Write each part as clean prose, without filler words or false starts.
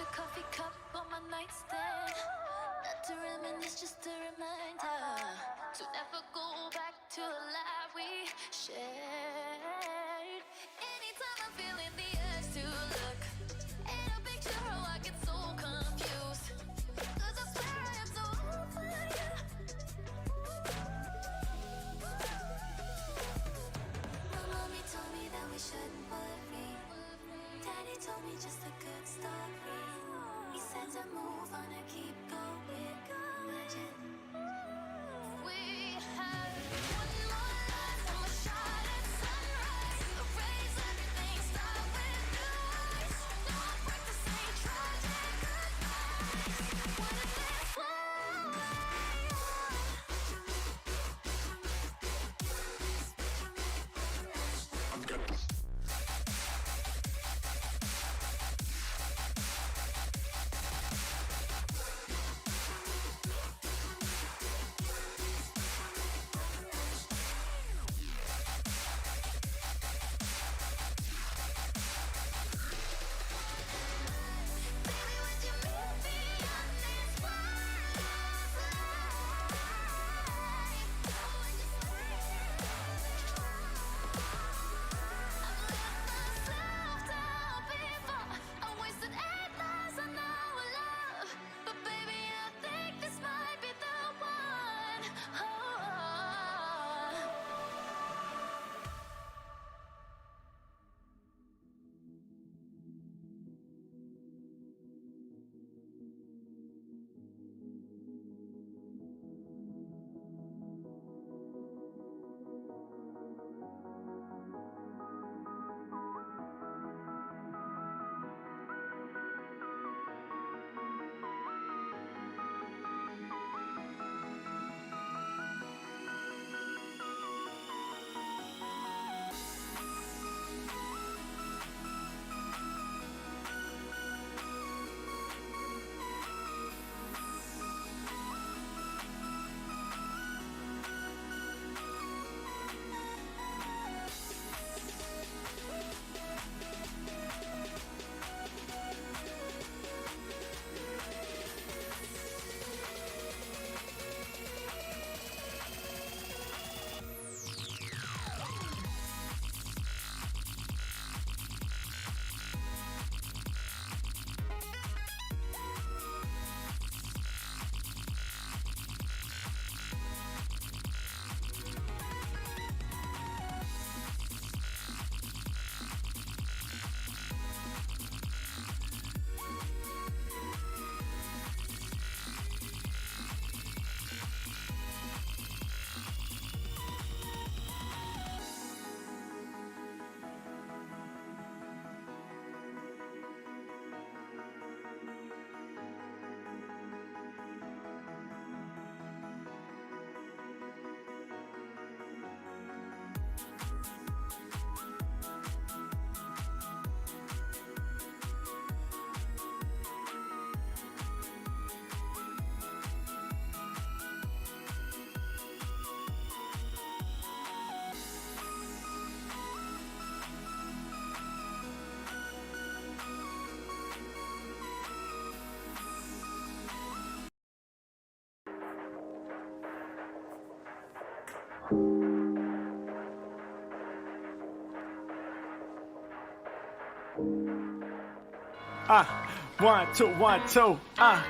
a coffee cup on my nightstand. Not to reminisce, just a reminder to never go back to the life we shared. Anytime I'm feeling the urge to look at a picture, oh, I get so confused. 'Cause I swear I am so over you. My mommy told me that we shouldn't worry. Daddy told me just a good story. He said to move on and keep going. Imagine we had one more life, one more shot at sunrise. Erase everything, start with new eyes. Don't break the same tragic goodbyes. What if this was? I'm good. Baby, would you meet me on this I wasted 8 lives on our love, but baby, I think this might be the one. One, two,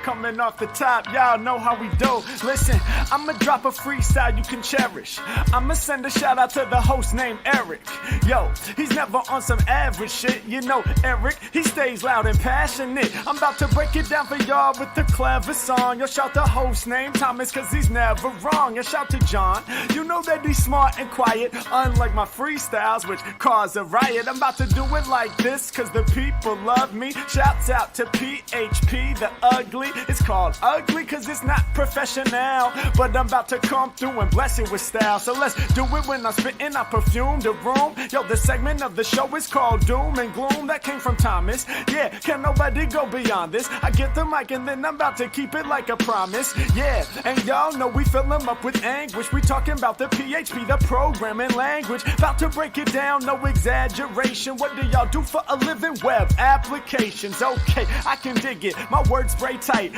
coming off the top, y'all know how we do. Listen, I'ma drop a freestyle you can cherish. I'ma send a shout out to the host named Eric. Yo, he's never on some average shit. You know Eric, he stays loud and passionate. I'm about to break it down for y'all with the clever song. Yo, shout the host named Thomas, cause he's never wrong. And shout to John, you know that he's smart and quiet, unlike my freestyles, which cause a riot. I'm about to do it like this, cause the people love me. Shouts out to PHP, the ugly. It's called ugly cause it's not professional, but I'm about to come through and bless it with style. So let's do it when I'm spitting, I perfume the room. Yo, the segment of the show is called Doom and Gloom. That came from Thomas. Yeah, can nobody go beyond this? I get the mic and then I'm about to keep it like a promise. Yeah, and y'all know we fill them up with anguish. We talking about the PHP, the programming language. About to break it down, no exaggeration. What do y'all do for a living? Web applications. Okay, I can dig it. My words spray tight.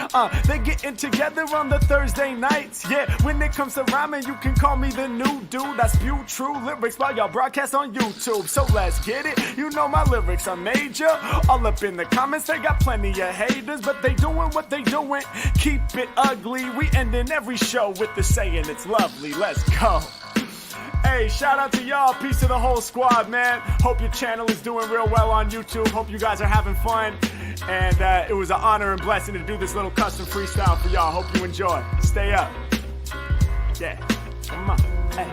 They getting together on the Thursday nights. Yeah, when it comes to rhyming, you can call me the new dude. I spew true lyrics while y'all broadcast on YouTube. So let's get it. You know my lyrics are major. All up in the comments, they got plenty of haters, but they doing what they doing. Keep it ugly. We ending every show with the saying it's lovely. Let's go. Hey, shout out to y'all. Peace to the whole squad, man. Hope your channel is doing real well on YouTube. Hope you guys are having fun. And it was an honor and blessing to do this little custom freestyle for y'all. Hope you enjoy. Stay up. Yeah. Come on. Hey.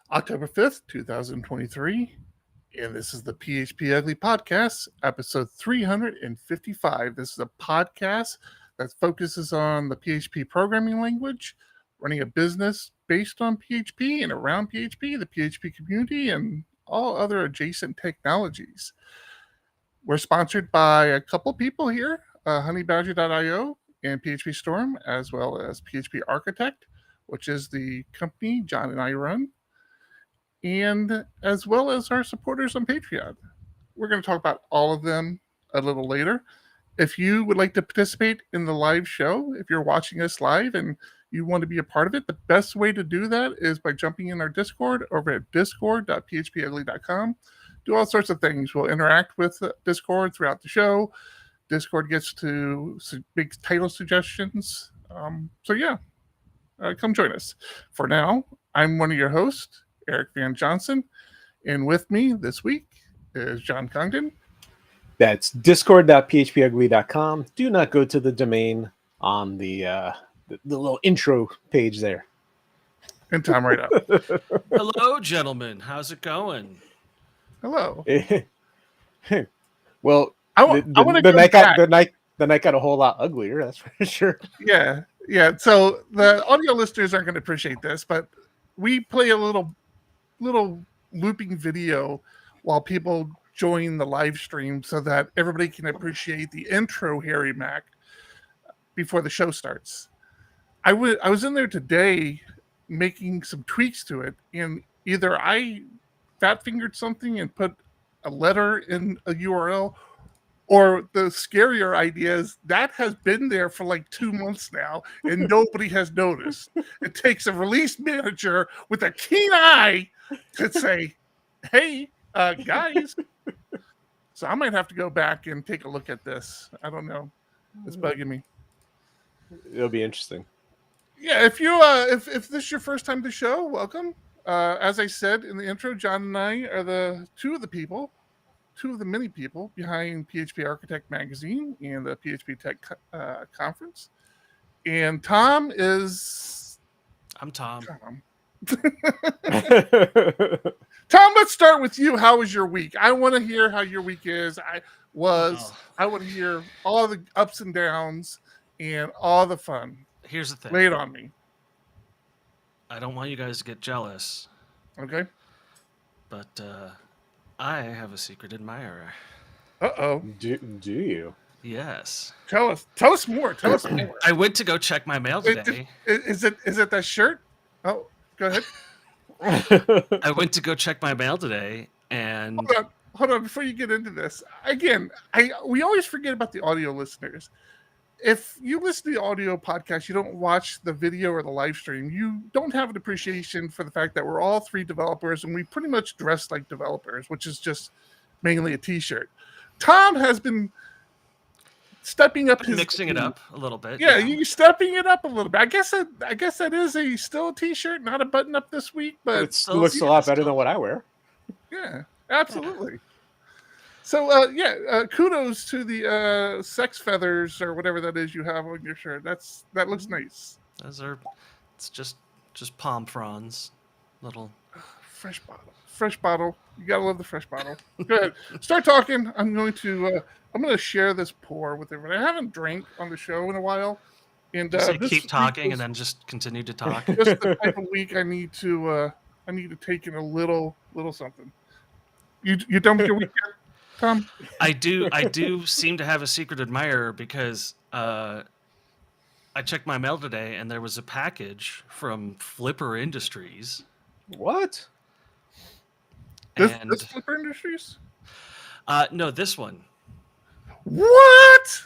October 5th, 2023, and this is the PHP Ugly Podcast, episode 355. This is a podcast that focuses on the PHP programming language, running a business based on PHP and around PHP, the PHP community, and all other adjacent technologies. We're sponsored by a couple people here, honeybadger.io and PhpStorm, as well as PHP Architect, which is the company John and I run, and as well as our supporters on Patreon. We're going to talk about all of them a little later. If you would like to participate in the live show, if you're watching us live and you want to be a part of it, the best way to do that is by jumping in our Discord over at discord.phpugly.com. Do all sorts of things. We'll interact with Discord throughout the show. Discord gets to big title suggestions. Come join us. For now, I'm one of your hosts, Eric Van Johnson, and with me this week is John Congdon. That's discord.phpugly.com. Do not go to the domain on the little intro page there. And Tom right up. Hello, gentlemen. How's it going? Hello. Well, the night got a whole lot uglier, that's for sure. Yeah. So the audio listeners aren't going to appreciate this, but we play a little looping video while people join the live stream so that everybody can appreciate the intro Harry Mac before the show starts. I was in there today making some tweaks to it, and either I fat fingered something and put a letter in a URL, or the scarier idea is that has been there for like 2 months now and nobody has noticed. It takes a release manager with a keen eye to say, hey, guys. So I might have to go back and take a look at this. I don't know. It's bugging me. It'll be interesting. Yeah, if you if this is your first time to the show, welcome. As I said in the intro, John and I are two of the many people behind PHP Architect Magazine and the PHP Tech Conference. And Tom is... I'm Tom. Tom, let's start with you. How was your week? I want to hear how your week is. I want to hear all the ups and downs and all the fun. Here's the thing. Lay it on me. I don't want you guys to get jealous. Okay. But I have a secret admirer. Uh-oh. Do you? Yes. Tell us more. Tell us more. I went to go check my mail today. Is it that shirt? Oh, go ahead. I went to go check my mail today, and hold on. Before you get into this, again, we always forget about the audio listeners. If you listen to the audio podcast, you don't watch the video or the live stream, you don't have an appreciation for the fact that we're all three developers and we pretty much dress like developers, which is just mainly a t-shirt. Tom has been stepping up, mixing it up a little bit. Yeah, you're stepping it up a little bit. I guess that is still a t-shirt, not a button up this week, but it looks a lot better than what I wear. Yeah, absolutely. So, kudos to the sex feathers or whatever that is you have on your shirt. That looks nice. It's just palm fronds, little fresh bottle. You gotta love the fresh bottle. Go ahead, start talking. I'm going to share this pour with everyone. I haven't drank on the show in a while, and keep talking and then just continue to talk. Just the type of week I need to take in a little something. You done with your weekend? Tom? I do seem to have a secret admirer because I checked my mail today and there was a package from Flipper Industries. What? This And Flipper Industries? no, this one. What?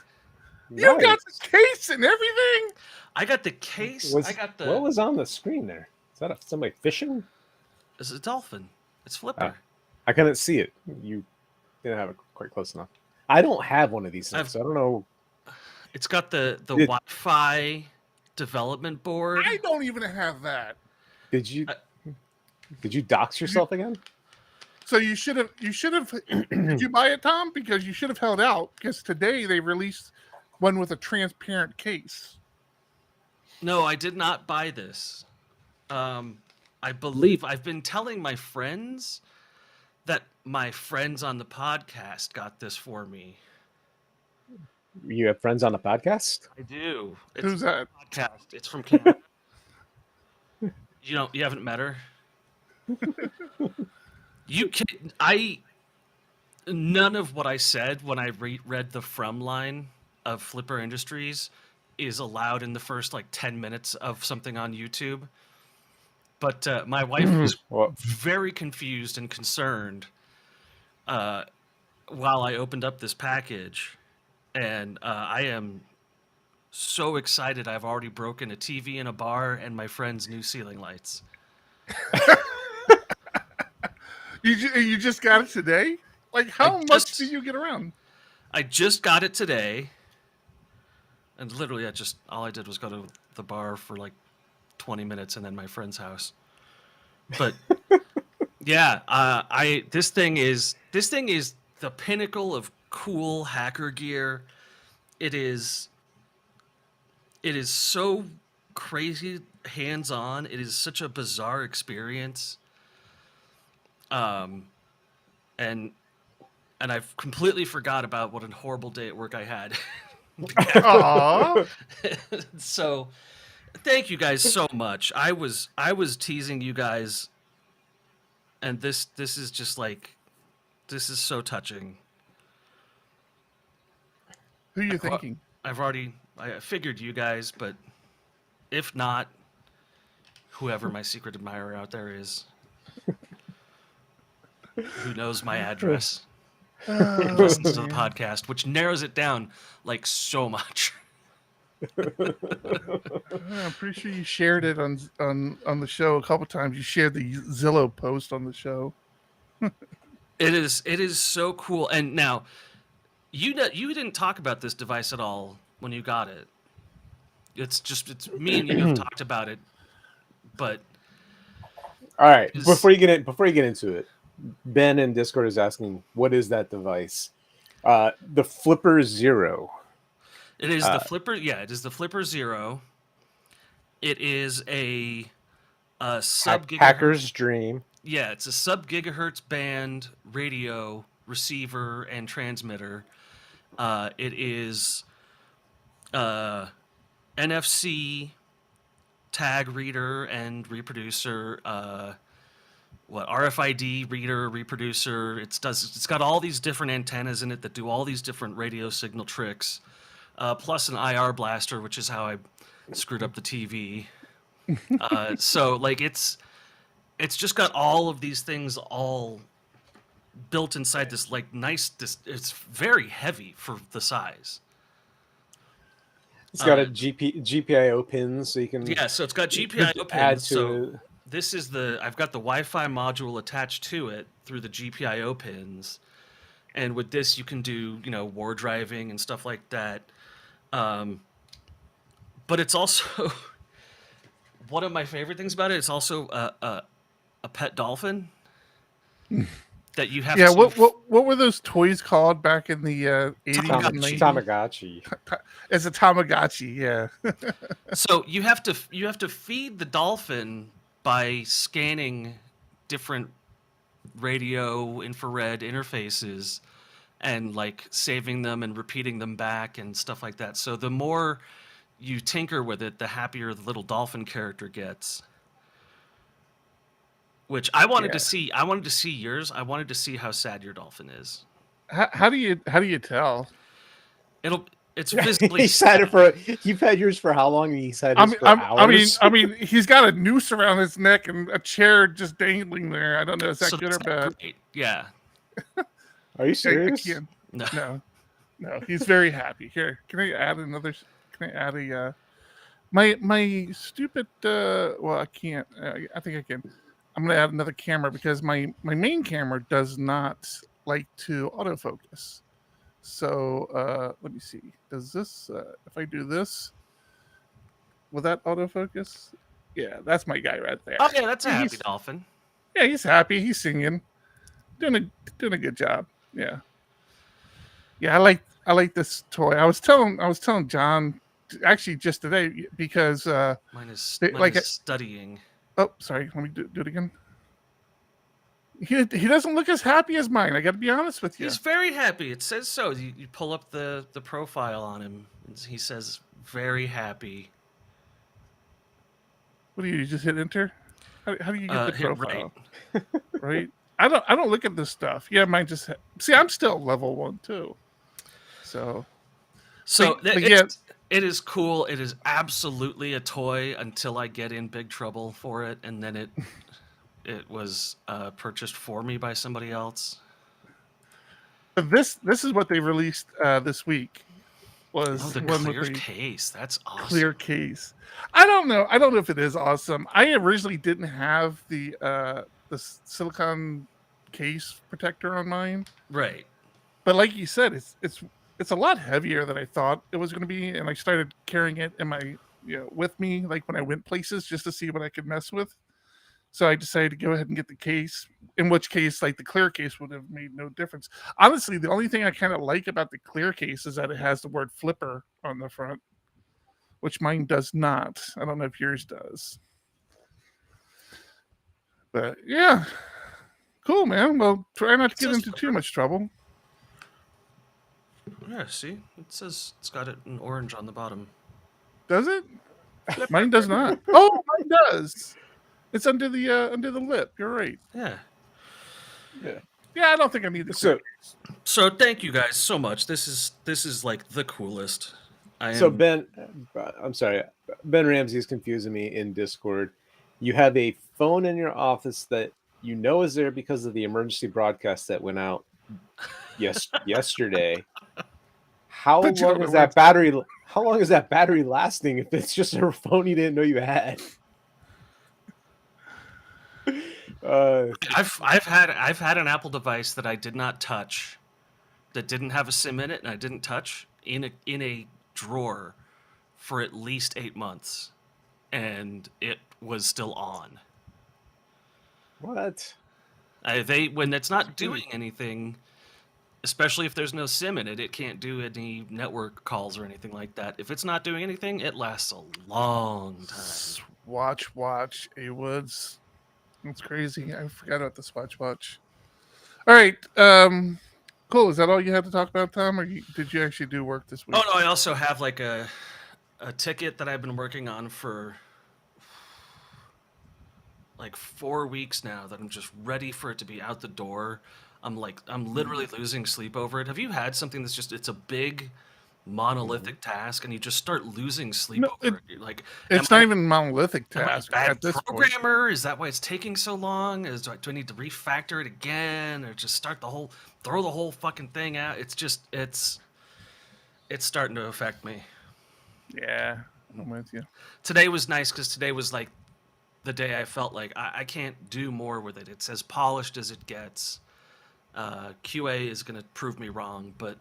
You got Nice. the case and everything? I got the case. I got the. What was on the screen there? Is that somebody fishing? It's a dolphin. It's Flipper. I couldn't see it. You didn't have it quite close enough. I don't have one of these things, so I don't know. It's got the Wi-Fi development board. I don't even have that. Did you dox yourself again? So you should have did you buy it, Tom? Because you should have held out, because today they released one with a transparent case. No, I did not buy this. I believe I've been telling my friends that my friends on the podcast got this for me. You have friends on the podcast? I do. Who's that? A podcast. It's from Canada. You haven't met her? None of what I said when I read the from line of Flipper Industries is allowed in the first 10 minutes of something on YouTube. But my wife was very confused and concerned while I opened up this package. And I am so excited. I've already broken a TV in a bar and my friend's new ceiling lights. You just got it today? How much do you get around? I just got it today. And literally, all I did was go to the bar for 20 minutes and then my friend's house. But yeah, this thing is the pinnacle of cool hacker gear. It is so crazy hands-on. It is such a bizarre experience. And I've completely forgot about what a horrible day at work I had. Aww. So thank you guys so much. I was teasing you guys, and this is just this is so touching. Who are you thinking? I figured you guys, but if not, whoever my secret admirer out there is, who knows my address, listens to the podcast, which narrows it down so much. I'm pretty sure you shared it on the show a couple times. You shared the Zillow post on the show. It is so cool. And now, you didn't talk about this device at all when you got it. It's me and you have talked about it, but all right. Before you get into it, Ben in Discord is asking, what is that device? The Flipper Zero. It is the Flipper. Yeah, it is the Flipper Zero. It is a sub-gigahertz hacker's dream. Yeah, it's a sub-gigahertz band radio receiver and transmitter. It is NFC tag reader and reproducer. RFID reader, reproducer. It's got all these different antennas in it that do all these different radio signal tricks. Plus an IR blaster, which is how I screwed up the TV. So it's just got all of these things all built inside this nice. It's very heavy for the size. It's got a GPIO pins, so you can so it's got GPIO pins. So this is I've got the Wi-Fi module attached to it through the GPIO pins, and with this you can do war driving and stuff like that. But it's also one of my favorite things about it. It's also a pet dolphin that you have. Yeah, what were those toys called back in the 80s and 90s? Tamagotchi. It's a Tamagotchi, yeah. So you have to feed the dolphin by scanning different radio infrared interfaces and saving them and repeating them back and stuff like that. So the more you tinker with it, the happier the little dolphin character gets. Which I wanted to see. I wanted to see yours. I wanted to see how sad your dolphin is. How do you tell? It's visibly He's had it for. You've had yours for how long? He's had his for hours. I mean, he's got a noose around his neck and a chair just dangling there. I don't know, is that good or that's bad? great. Yeah. Are you serious? I can't. No, he's very happy. Here, can I add another? Can I add a? My stupid. Well, I can't. I think I can. I'm gonna add another camera because my main camera does not like to autofocus. So let me see. Does this? If I do this, will that autofocus? Yeah, that's my guy right there. Oh yeah, that's a happy He's- dolphin. Yeah, he's happy. He's singing, doing a good job. Yeah, yeah. I like this toy. I was telling John actually just today because Mine is like studying. oh, sorry. Let me do it again. He doesn't look as happy as mine. I got to be honest with you. He's very happy. It says so. You pull up the profile on him. He says very happy. What do you just hit enter? How do you get the Hit profile? Right. I don't look at this stuff. Yeah, mine just see. I'm still level 1 too. So it is cool. It is absolutely a toy until I get in big trouble for it, and then it was purchased for me by somebody else. This is what they released this week. Was the one clear with the case. That's awesome. clear case. I don't know if it is awesome. I originally didn't have the silicone case protector on mine, Right. but like you said, it's a lot heavier than I thought it was going to be, and I started carrying it in my with me like when I went places just to see what I could mess with. So I decided to go ahead and get the case, in which case, like the clear case would have made no difference. Honestly, the only thing I kind of like about the clear case is that it has the word flipper on the front, which mine does not. I don't know if yours does. But yeah, cool, man. Well, try not to get into too much trouble. Yeah, see? It says it's got it in orange on the bottom. Does it? Mine does not. Oh, mine does. It's under the lip. You're right. Yeah. Yeah, I don't think I need the So thank you guys so much. This is like the coolest. Ben, I'm sorry. Ben Ramsey is confusing me in Discord. You have a phone in your office that you know is there because of the emergency broadcast that went out yesterday. How long is that battery lasting if it's just a phone you didn't know you had? I've had an Apple device that I did not touch, that didn't have a SIM in it, and I didn't touch in a drawer for at least 8 months, and it was still on. What? When it's not doing anything, especially if there's no SIM in it, it can't do any network calls or anything like that. If it's not doing anything, it lasts a long time. Watch, A-Woods. That's crazy. I forgot about the watch. All right. Cool. Is that all you had to talk about, Tom? Or did you actually do work this week? Oh, no. I also have like a ticket that I've been working on for like 4 weeks now that I'm just ready for it to be out the door. I'm literally losing sleep over it. Have you had something that's just, it's a big monolithic task and you just start losing sleep over it? You're like, it's not even a monolithic task. Am I a at this bad programmer? Is that why it's taking so long? Do I need to refactor it again, or just throw the whole fucking thing out? It's just it's starting to affect me. Yeah, I'm with you. Today was nice because today was like the day I felt like I can't do more with it. It's as polished as it gets. QA is going to prove me wrong, but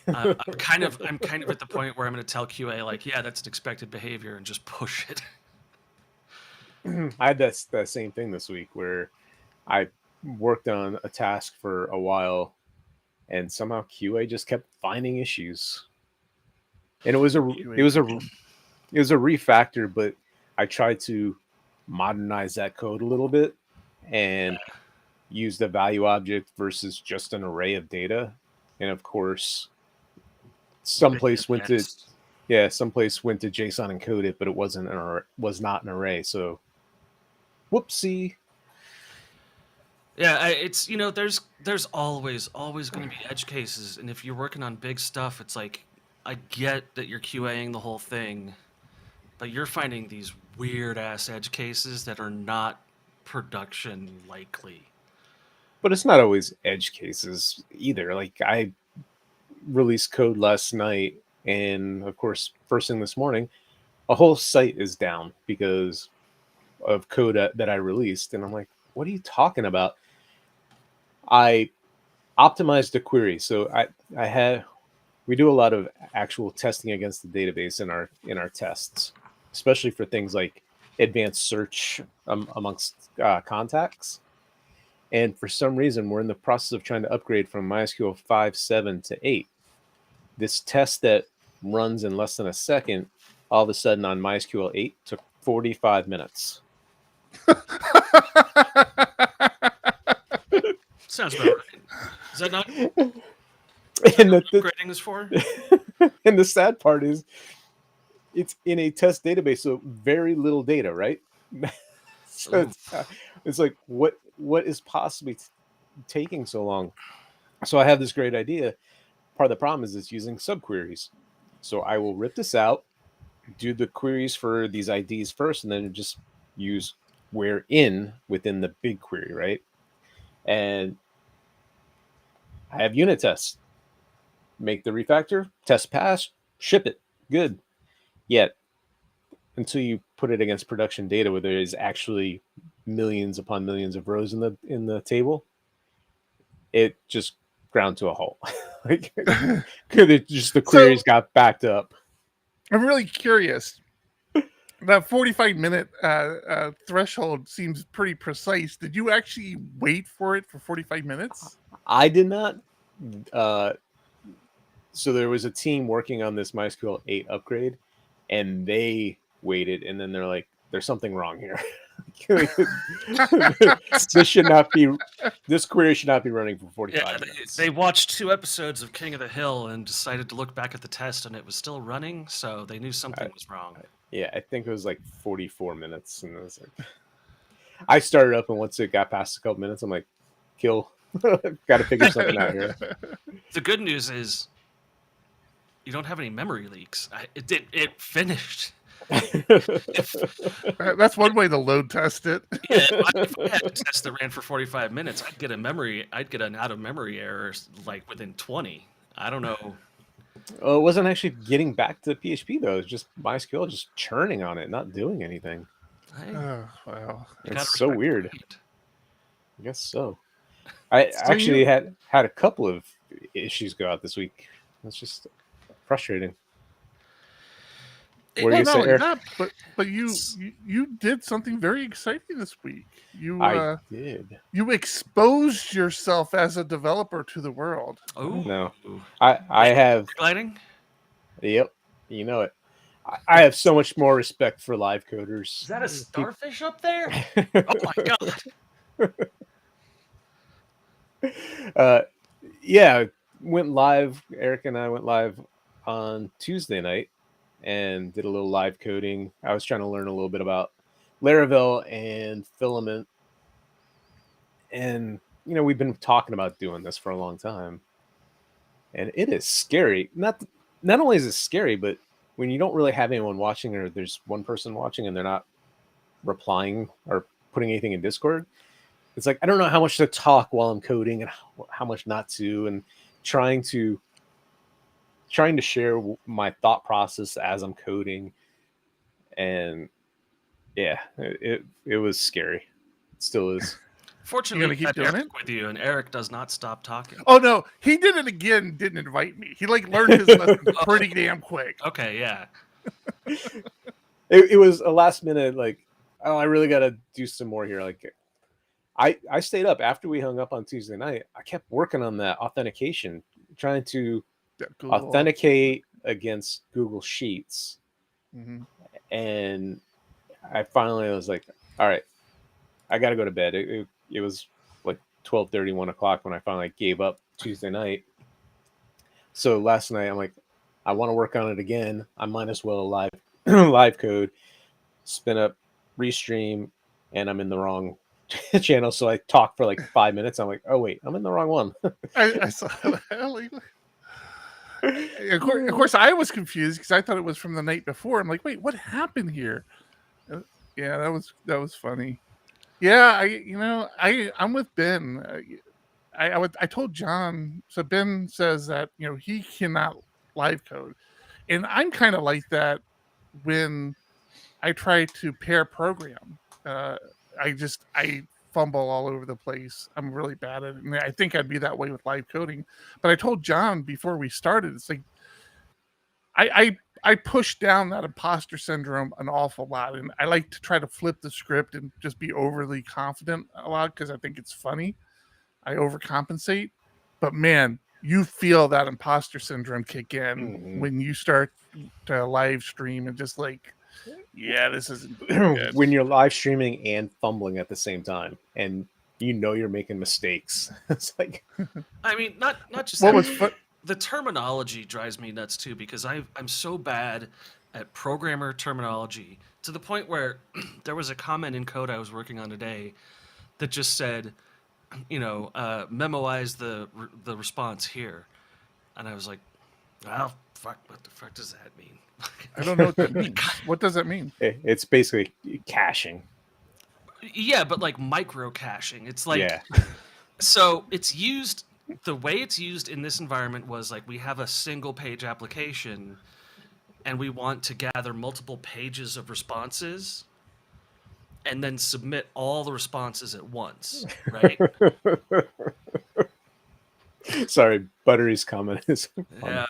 I'm kind of at the point where I'm going to tell QA like, yeah, that's an expected behavior, and just push it. I had that same thing this week where I worked on a task for a while, and somehow QA just kept finding issues. And it was a refactor, but I tried to modernize that code a little bit and use the value object versus just an array of data. And of course, someplace went to JSON encode it, but it was not an array. So whoopsie. Yeah, it's there's always going to be edge cases, and if you're working on big stuff, it's like I get that you're QAing the whole thing, but you're finding these weird ass edge cases that are not production likely. But it's not always edge cases either. Like I released code last night, and of course, first thing this morning, a whole site is down because of code that I released, and I'm like, what are you talking about? I optimized the query. So we do a lot of actual testing against the database in our tests, especially for things like advanced search amongst contacts. And for some reason, we're in the process of trying to upgrade from MySQL 5.7 to 8. This test that runs in less than a second, all of a sudden on MySQL 8 took 45 minutes. Sounds about right. Is that not And what upgrading is for? and the sad part is it's in a test database, so very little data, right? So it's like, what is possibly taking so long? So I have this great idea. Part of the problem is it's using subqueries. So I will rip this out, do the queries for these IDs first, and then just use where in within the big query, right? And I have unit tests. Make the refactor, test pass, ship it. Good. Yet, until you put it against production data where there is actually millions upon millions of rows in the table, it just ground to a halt. Like, the queries got backed up. I'm really curious. That 45-minute threshold seems pretty precise. Did you actually wait for it for 45 minutes? I did not. So there was a team working on this MySQL 8 upgrade, and they waited, and then they're like, "There's something wrong here. This query should not be running for 45 minutes." They watched 2 episodes of King of the Hill and decided to look back at the test, and it was still running, so they knew something was wrong. Yeah, I think it was like 44 minutes, and it was like, I started up, and once it got past a couple minutes, I'm like, kill. Got to figure something out here. The good news is you don't have any memory leaks. It finished. That's one way to load test it. Yeah, if I had a test that ran for 45 minutes, I'd get an out of memory error like within 20. I don't know. Well, it wasn't actually getting back to PHP though. It was just MySQL just churning on it, not doing anything. Oh, wow. It's so weird. I guess so. I actually had a couple of issues go out this week. It's just frustrating. But you did something very exciting this week. I did. You exposed yourself as a developer to the world. Oh no, I have. Lighting? Yep, you know it. I have so much more respect for live coders. Is that a starfish up there? Oh my god. Yeah, went live. Eric and I went live on Tuesday night and did a little live coding. I was trying to learn a little bit about Laravel and Filament. And, we've been talking about doing this for a long time. And it is scary. Not only is it scary, but when you don't really have anyone watching, or there's one person watching and they're not replying or putting anything in Discord, it's like, I don't know how much to talk while I'm coding and how much not to, and trying to share my thought process as I'm coding. And yeah, it was scary. It still is. Fortunately, we had Eric with you, and Eric does not stop talking. Oh no, he did it again. Didn't invite me. He learned his lesson pretty damn quick. Okay, yeah. It was a last minute I really got to do some more here. I stayed up after we hung up on Tuesday night. I kept working on that authentication, trying to authenticate against Google Sheets. Mm-hmm. And I finally was like, all right, I got to go to bed. It was like 12:30, 1 o'clock when I finally gave up Tuesday night. So last night I'm like, I want to work on it again. I might as well live code, spin up, restream, and I'm in the wrong channel, so I talk for like 5 minutes. I'm like, oh wait, I'm in the wrong one. I saw that. Of course, I was confused because I thought it was from the night before. I'm like, wait, what happened here? Yeah, that was funny. Yeah, I'm with Ben. I told John. So Ben says that he cannot live code, and I'm kind of like that when I try to pair program. I fumble all over the place. I'm really bad at it, and I think I'd be that way with live coding. But I told John before we started, it's like I push down that imposter syndrome an awful lot, and I like to try to flip the script and just be overly confident a lot because I think it's funny. I overcompensate, but man, you feel that imposter syndrome kick in when you start to live stream and just like, yeah, this isn't good. When you're live streaming and fumbling at the same time, and you're making mistakes. It's like, I mean, not just what that. was The terminology drives me nuts too, because I'm so bad at programmer terminology to the point where there was a comment in code I was working on today that just said, memoize the response here, and I was like, well, fuck, what the fuck does that mean? I don't know what that means. What does that mean? it's basically caching. Yeah, but like micro caching. It's like, Yeah. So it's used. The way it's used in this environment was like we have a single page application and we want to gather multiple pages of responses and then submit all the responses at once, right? Sorry, Buttery's comment is funny.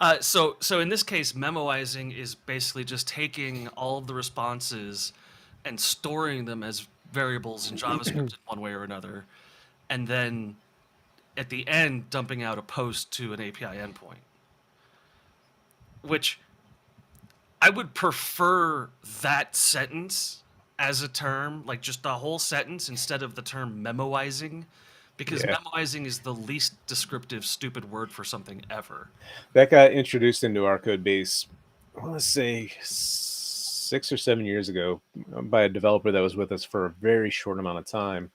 Yeah. So in this case, memoizing is basically just taking all of the responses and storing them as variables in JavaScript in one way or another, and then at the end, dumping out a post to an API endpoint, which I would prefer that sentence as a term, like just the whole sentence instead of the term memoizing, because memoizing is the least descriptive, stupid word for something ever. That got introduced into our code base, I want to say 6 or 7 years ago by a developer that was with us for a very short amount of time.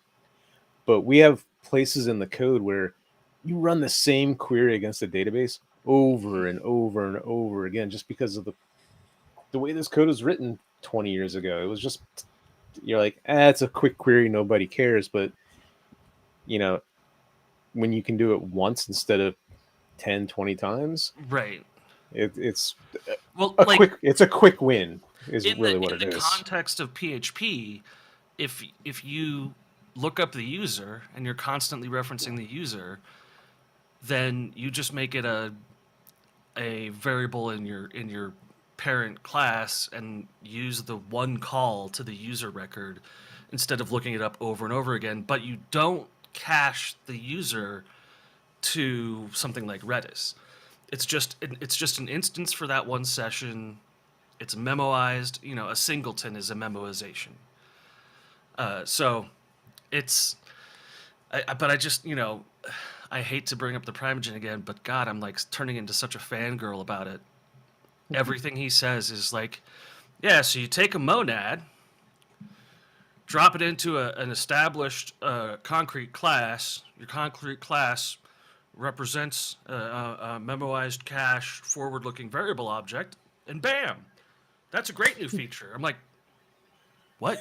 But we have places in the code where you run the same query against a database over and over and over again, just because of the way this code was written 20 years ago. It was just, you're like, it's a quick query, nobody cares. But when you can do it once instead of 10, 20 times, right? It's it's a quick win. Is really what it is. In the context of PHP, if you look up the user and you're constantly referencing the user, then you just make it a variable in your parent class and use the one call to the user record instead of looking it up over and over again. But you don't cache the user to something like Redis. It's just an instance for that one session. It's memoized. A singleton is a memoization. So it's, but I just, I hate to bring up the Primeagen again, but God, I'm like turning into such a fangirl about it. Everything he says is like, yeah, so you take a monad, drop it into an established concrete class. Your concrete class represents a memoized cache forward-looking variable object, and bam, that's a great new feature. I'm like, what?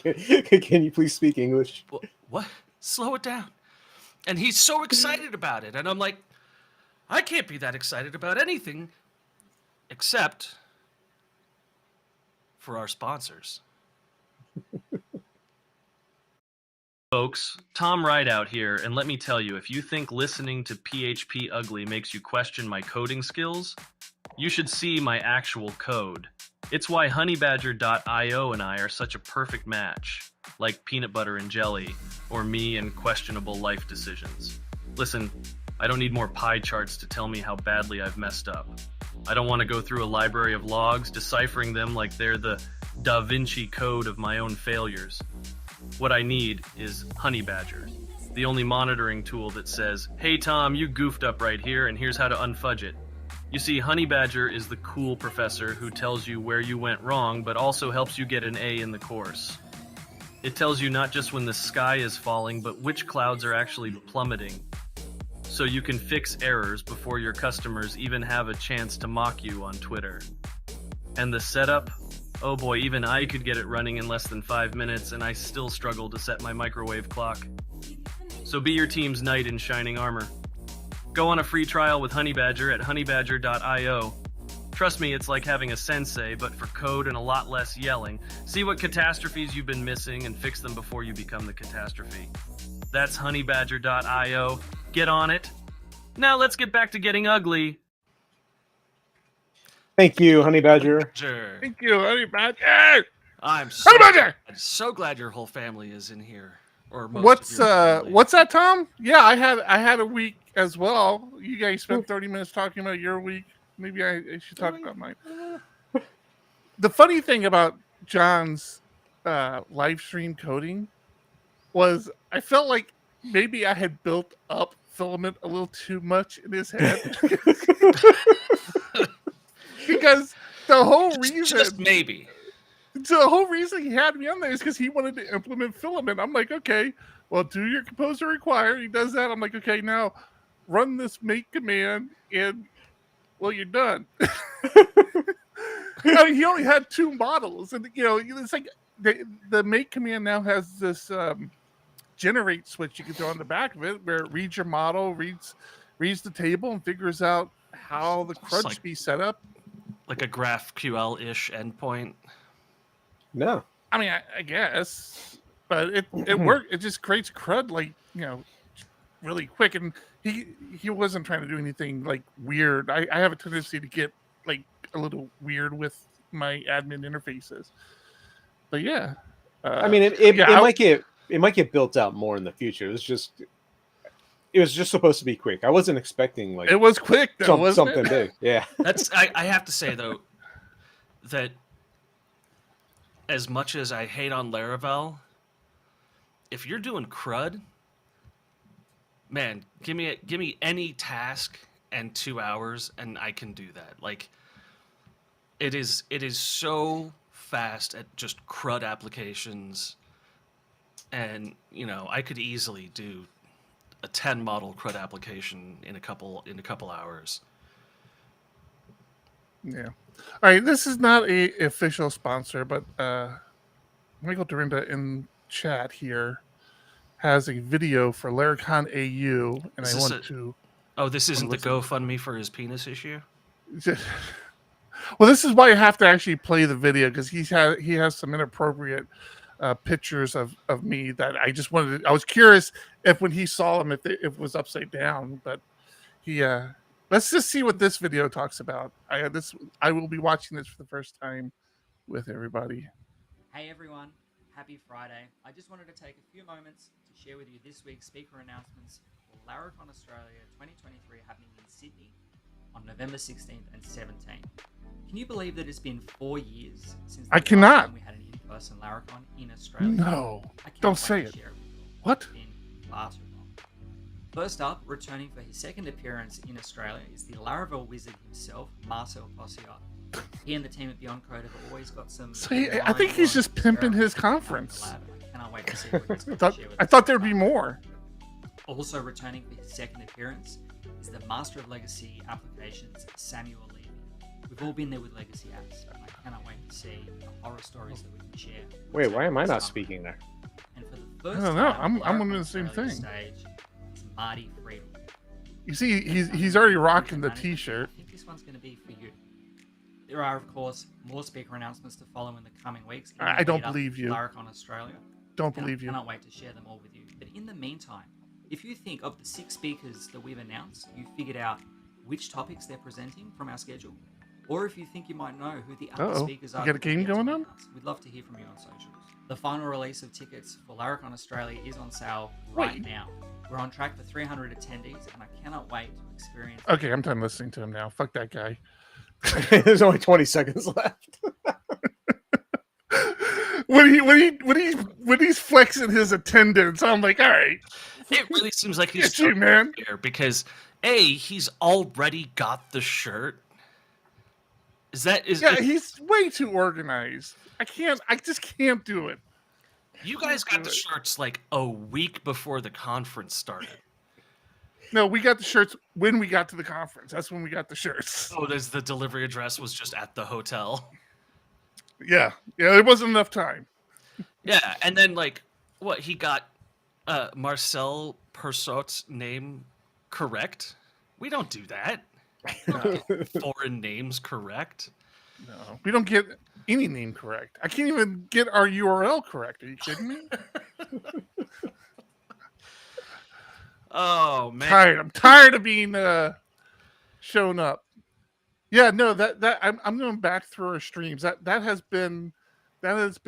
Can you please speak English? What? Slow it down. And he's so excited about it. And I'm like, I can't be that excited about anything except for our sponsors. Folks, Tom Rideout here, and let me tell you, if you think listening to PHP Ugly makes you question my coding skills, you should see my actual code. It's why honeybadger.io and I are such a perfect match, like peanut butter and jelly, or me and questionable life decisions. Listen, I don't need more pie charts to tell me how badly I've messed up. I don't want to go through a library of logs, deciphering them like they're the Da Vinci Code of my own failures. What I need is Honeybadger, the only monitoring tool that says, hey Tom, you goofed up right here, and here's how to unfudge it. You see, Honeybadger is the cool professor who tells you where you went wrong, but also helps you get an A in the course. It tells you not just when the sky is falling, but which clouds are actually plummeting. So you can fix errors before your customers even have a chance to mock you on Twitter. And the setup? Oh boy, even I could get it running in less than 5 minutes, and I still struggle to set my microwave clock. So be your team's knight in shining armor. Go on a free trial with Honeybadger at honeybadger.io. Trust me, it's like having a sensei, but for code and a lot less yelling. See what catastrophes you've been missing and fix them before you become the catastrophe. That's honeybadger.io. Get on it. Now let's get back to getting ugly. Thank you, Honey Badger. Sure. Thank you, Honey Badger. I'm so, Honey Badger. so glad your whole family is in here. Or most What's of your family. what's that, Tom? Yeah, I had a week as well. You guys spent 30 minutes talking about your week. Maybe I should talk about mine. The funny thing about John's live stream coding was I felt like maybe I had built up Filament a little too much in his head. Because the whole Just maybe. So the whole reason he had me on there is because he wanted to implement Filament. I'm like, okay, well, do your composer require. He does that. I'm like, okay, now run this make command, and well, you're done. I mean, he only had 2 models, and it's like the make command now has this generate switch you can throw on the back of it, where it reads your model, reads the table, and figures out how the CRUD should be set up. Like a GraphQL-ish endpoint. No. I mean, I guess, but it worked. It just creates CRUD really quick, and he wasn't trying to do anything like weird. I have a tendency to get like a little weird with my admin interfaces, but yeah. I mean, it might get built out more in the future. It was just supposed to be quick. I wasn't expecting like it was quick though, something big. Yeah. That's I have to say though that as much as I hate on Laravel, if you're doing CRUD, man, give me any task and 2 hours and I can do that. Like it is so fast at just CRUD applications, and I could easily do a 10 model CRUD application in a couple hours. Yeah. All right. This is not a official sponsor, but Michael Dorinda in chat here has a video for LaraconAU, and I want to. Oh, this isn't the GoFundMe for his penis issue? Well, this is why you have to actually play the video, because he has some inappropriate pictures of me that I just wanted to, I was curious if when he saw them if it was upside down, but he let's just see what this video talks about. I will be watching this for the first time with everybody. Hey everyone, happy Friday. I just wanted to take a few moments to share with you this week's speaker announcements for Laracon Australia 2023 happening in Sydney on November 16th and 17th. Can you believe that it's been 4 years since the I cannot. last time we had an in-person Laracon in Australia? No, don't say it. What? It's been far too long. First up, returning for his second appearance in Australia is the Laravel wizard himself, Marcel Possiot. He and the team at Beyond Code have always got some. So I think he's just pimping his conference. I cannot wait to see what he's got to share with I us. thought there'd be more. Also returning for his second appearance is the Master of Legacy Applications, Samuel Levy. We've all been there with legacy apps, and I cannot wait to see the horror stories that we can share. Wait, why am I not speaking there? And for the first I don't know. time, I'm wondering on the same Australia's thing. Stage is Marty Friedel. You see, he's already rocking the T-shirt. I think this one's going to be for you. There are, of course, more speaker announcements to follow in the coming weeks. I don't believe you. Laracon Australia. Don't believe you. I cannot wait to share them all with you. But in the meantime, if you think of the 6 speakers that we've announced, you figured out which topics they're presenting from our schedule, or if you think you might know who the other speakers are. You got a game going on? We'd love to hear from you on socials. The final release of tickets for Laracon Australia is on sale right now. We're on track for 300 attendees, and I cannot wait to experience. Okay, I'm done listening to him now. Fuck that guy. There's only 20 seconds left. when he's flexing his attendance, I'm like, all right. It really seems like he's It's you, man. here because he's already got the shirt. He's way too organized. I just can't do it. You guys got the shirts like a week before the conference started. No, we got the shirts when we got to the conference. That's when we got the shirts. Oh, there's the delivery address was just at the hotel. Yeah, there wasn't enough time. Yeah, and then like what he got Marcel Persaut's name correct. We don't do that. We don't get foreign names correct. No, we don't get any name correct. I can't even get our URL correct. Are you kidding me? Oh man, I'm tired of being shown up. Yeah, no, that I'm going back through our streams. That has been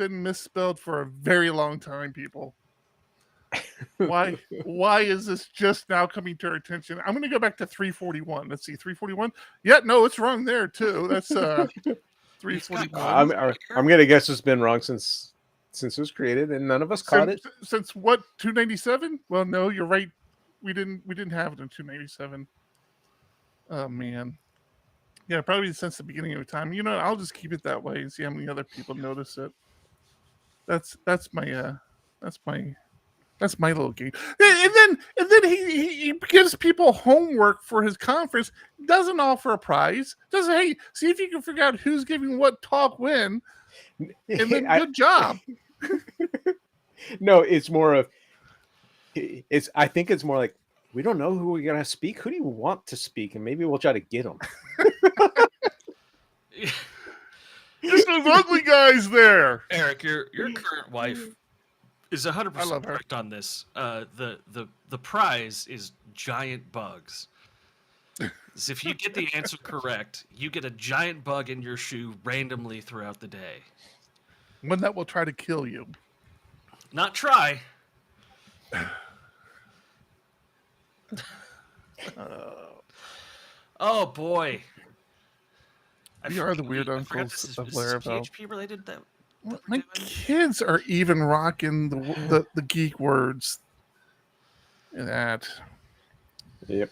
misspelled for a very long time, people. Why is this just now coming to our attention? I'm going to go back to 341. Let's see, 341. Yeah, no, it's wrong there too. That's 341. I'm gonna guess it's been wrong since it was created, and none of us caught it. Since what, 297? Well, no, you're right. We didn't have it in 297. Oh man. Yeah, probably since the beginning of time. You know, I'll just keep it that way and see how many other people notice it. That's my little game. And then he gives people homework for his conference. Doesn't offer a prize. Doesn't, hey, see if you can figure out who's giving what talk when. And then good job. No, it's more of I think it's more like, we don't know who we're gonna speak. Who do you want to speak? And maybe we'll try to get them. There's those ugly guys there. Eric, your current wife is 100% her. correct on this. The prize is giant bugs. So if you get the answer correct, you get a giant bug in your shoe randomly throughout the day. One that will try to kill you. Not try. Oh boy. We are the weird uncles of Laravel. PHP related that my kids are even rocking the geek words. That. Yep.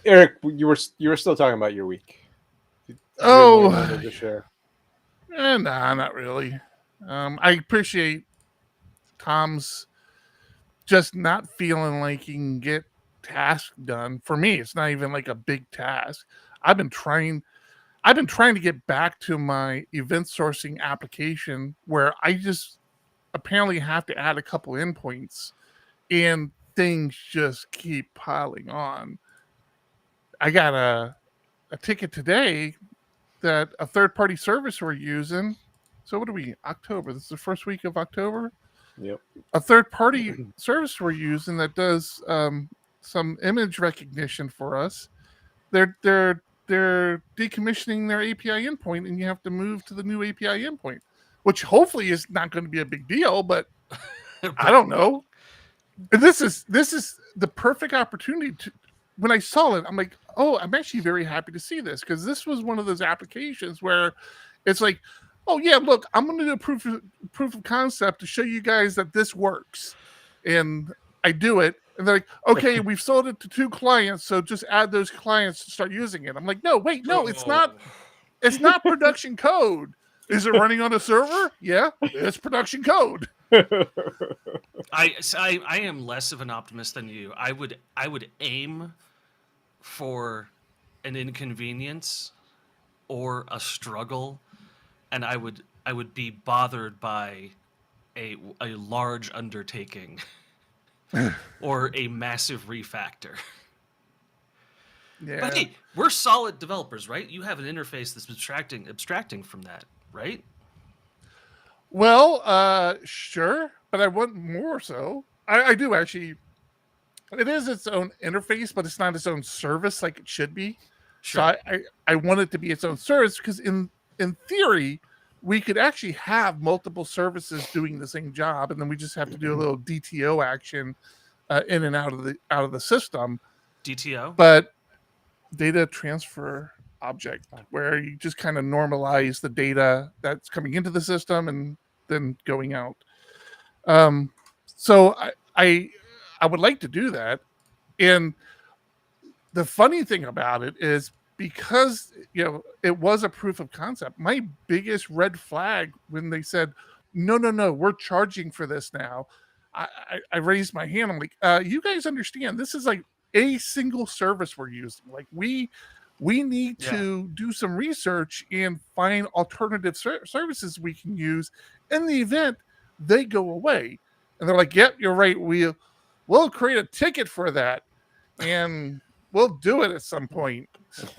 Eric, you were still talking about your week. To share. Nah, not really. I appreciate Tom's just not feeling like he can get tasks done. For me, it's not even like a big task. I've been trying to get back to my event sourcing application where I just apparently have to add a couple endpoints and things just keep piling on. I got a ticket today that a third-party service we're using. So what are we, October? This is the first week of October? Yep. A third-party service we're using that does some image recognition for us. They're decommissioning their API endpoint, and you have to move to the new API endpoint, which hopefully is not going to be a big deal, but I don't know. And this is the perfect opportunity to. When I saw it, I'm like, oh, I'm actually very happy to see this, because this was one of those applications where it's like, oh yeah, look, I'm going to do a proof of concept to show you guys that this works, and I do it. And they're like, okay, we've sold it to 2 clients, so just add those clients to start using it. I'm like, no, wait, no, it's not production code. Is it running on a server? Yeah, it's production code. I am less of an optimist than you. I would aim for an inconvenience or a struggle, and I would be bothered by a large undertaking. Or a massive refactor. Yeah. But hey, we're solid developers, right? You have an interface that's abstracting from that, right? Well, sure, but I want more so. I do actually. It is its own interface, but it's not its own service like it should be. Sure. So I want it to be its own service, because in theory, we could actually have multiple services doing the same job, and then we just have to do a little DTO action in and out of the system. DTO, but data transfer object, where you just kind of normalize the data that's coming into the system and then going out. So I would like to do that, and the funny thing about it is, because it was a proof of concept, my biggest red flag when they said, no, we're charging for this now. I raised my hand. I'm like, you guys understand this is like a single service we're using. Like we need Yeah. to do some research and find alternative services we can use in the event they go away. And they're like, yep, you're right. We'll create a ticket for that, and we'll do it at some point. Some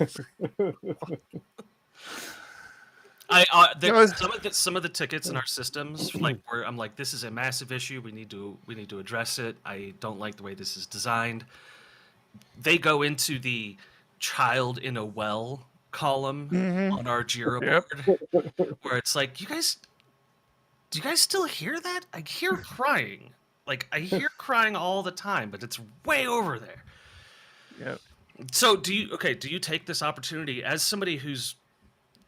of the tickets in our systems, like where I'm like, this is a massive issue. We need to address it. I don't like the way this is designed. They go into the child in a well column on our Jira board, where it's like, do you guys still hear that? I hear crying. Like I hear crying all the time, but it's way over there. Yep. So do you take this opportunity as somebody who's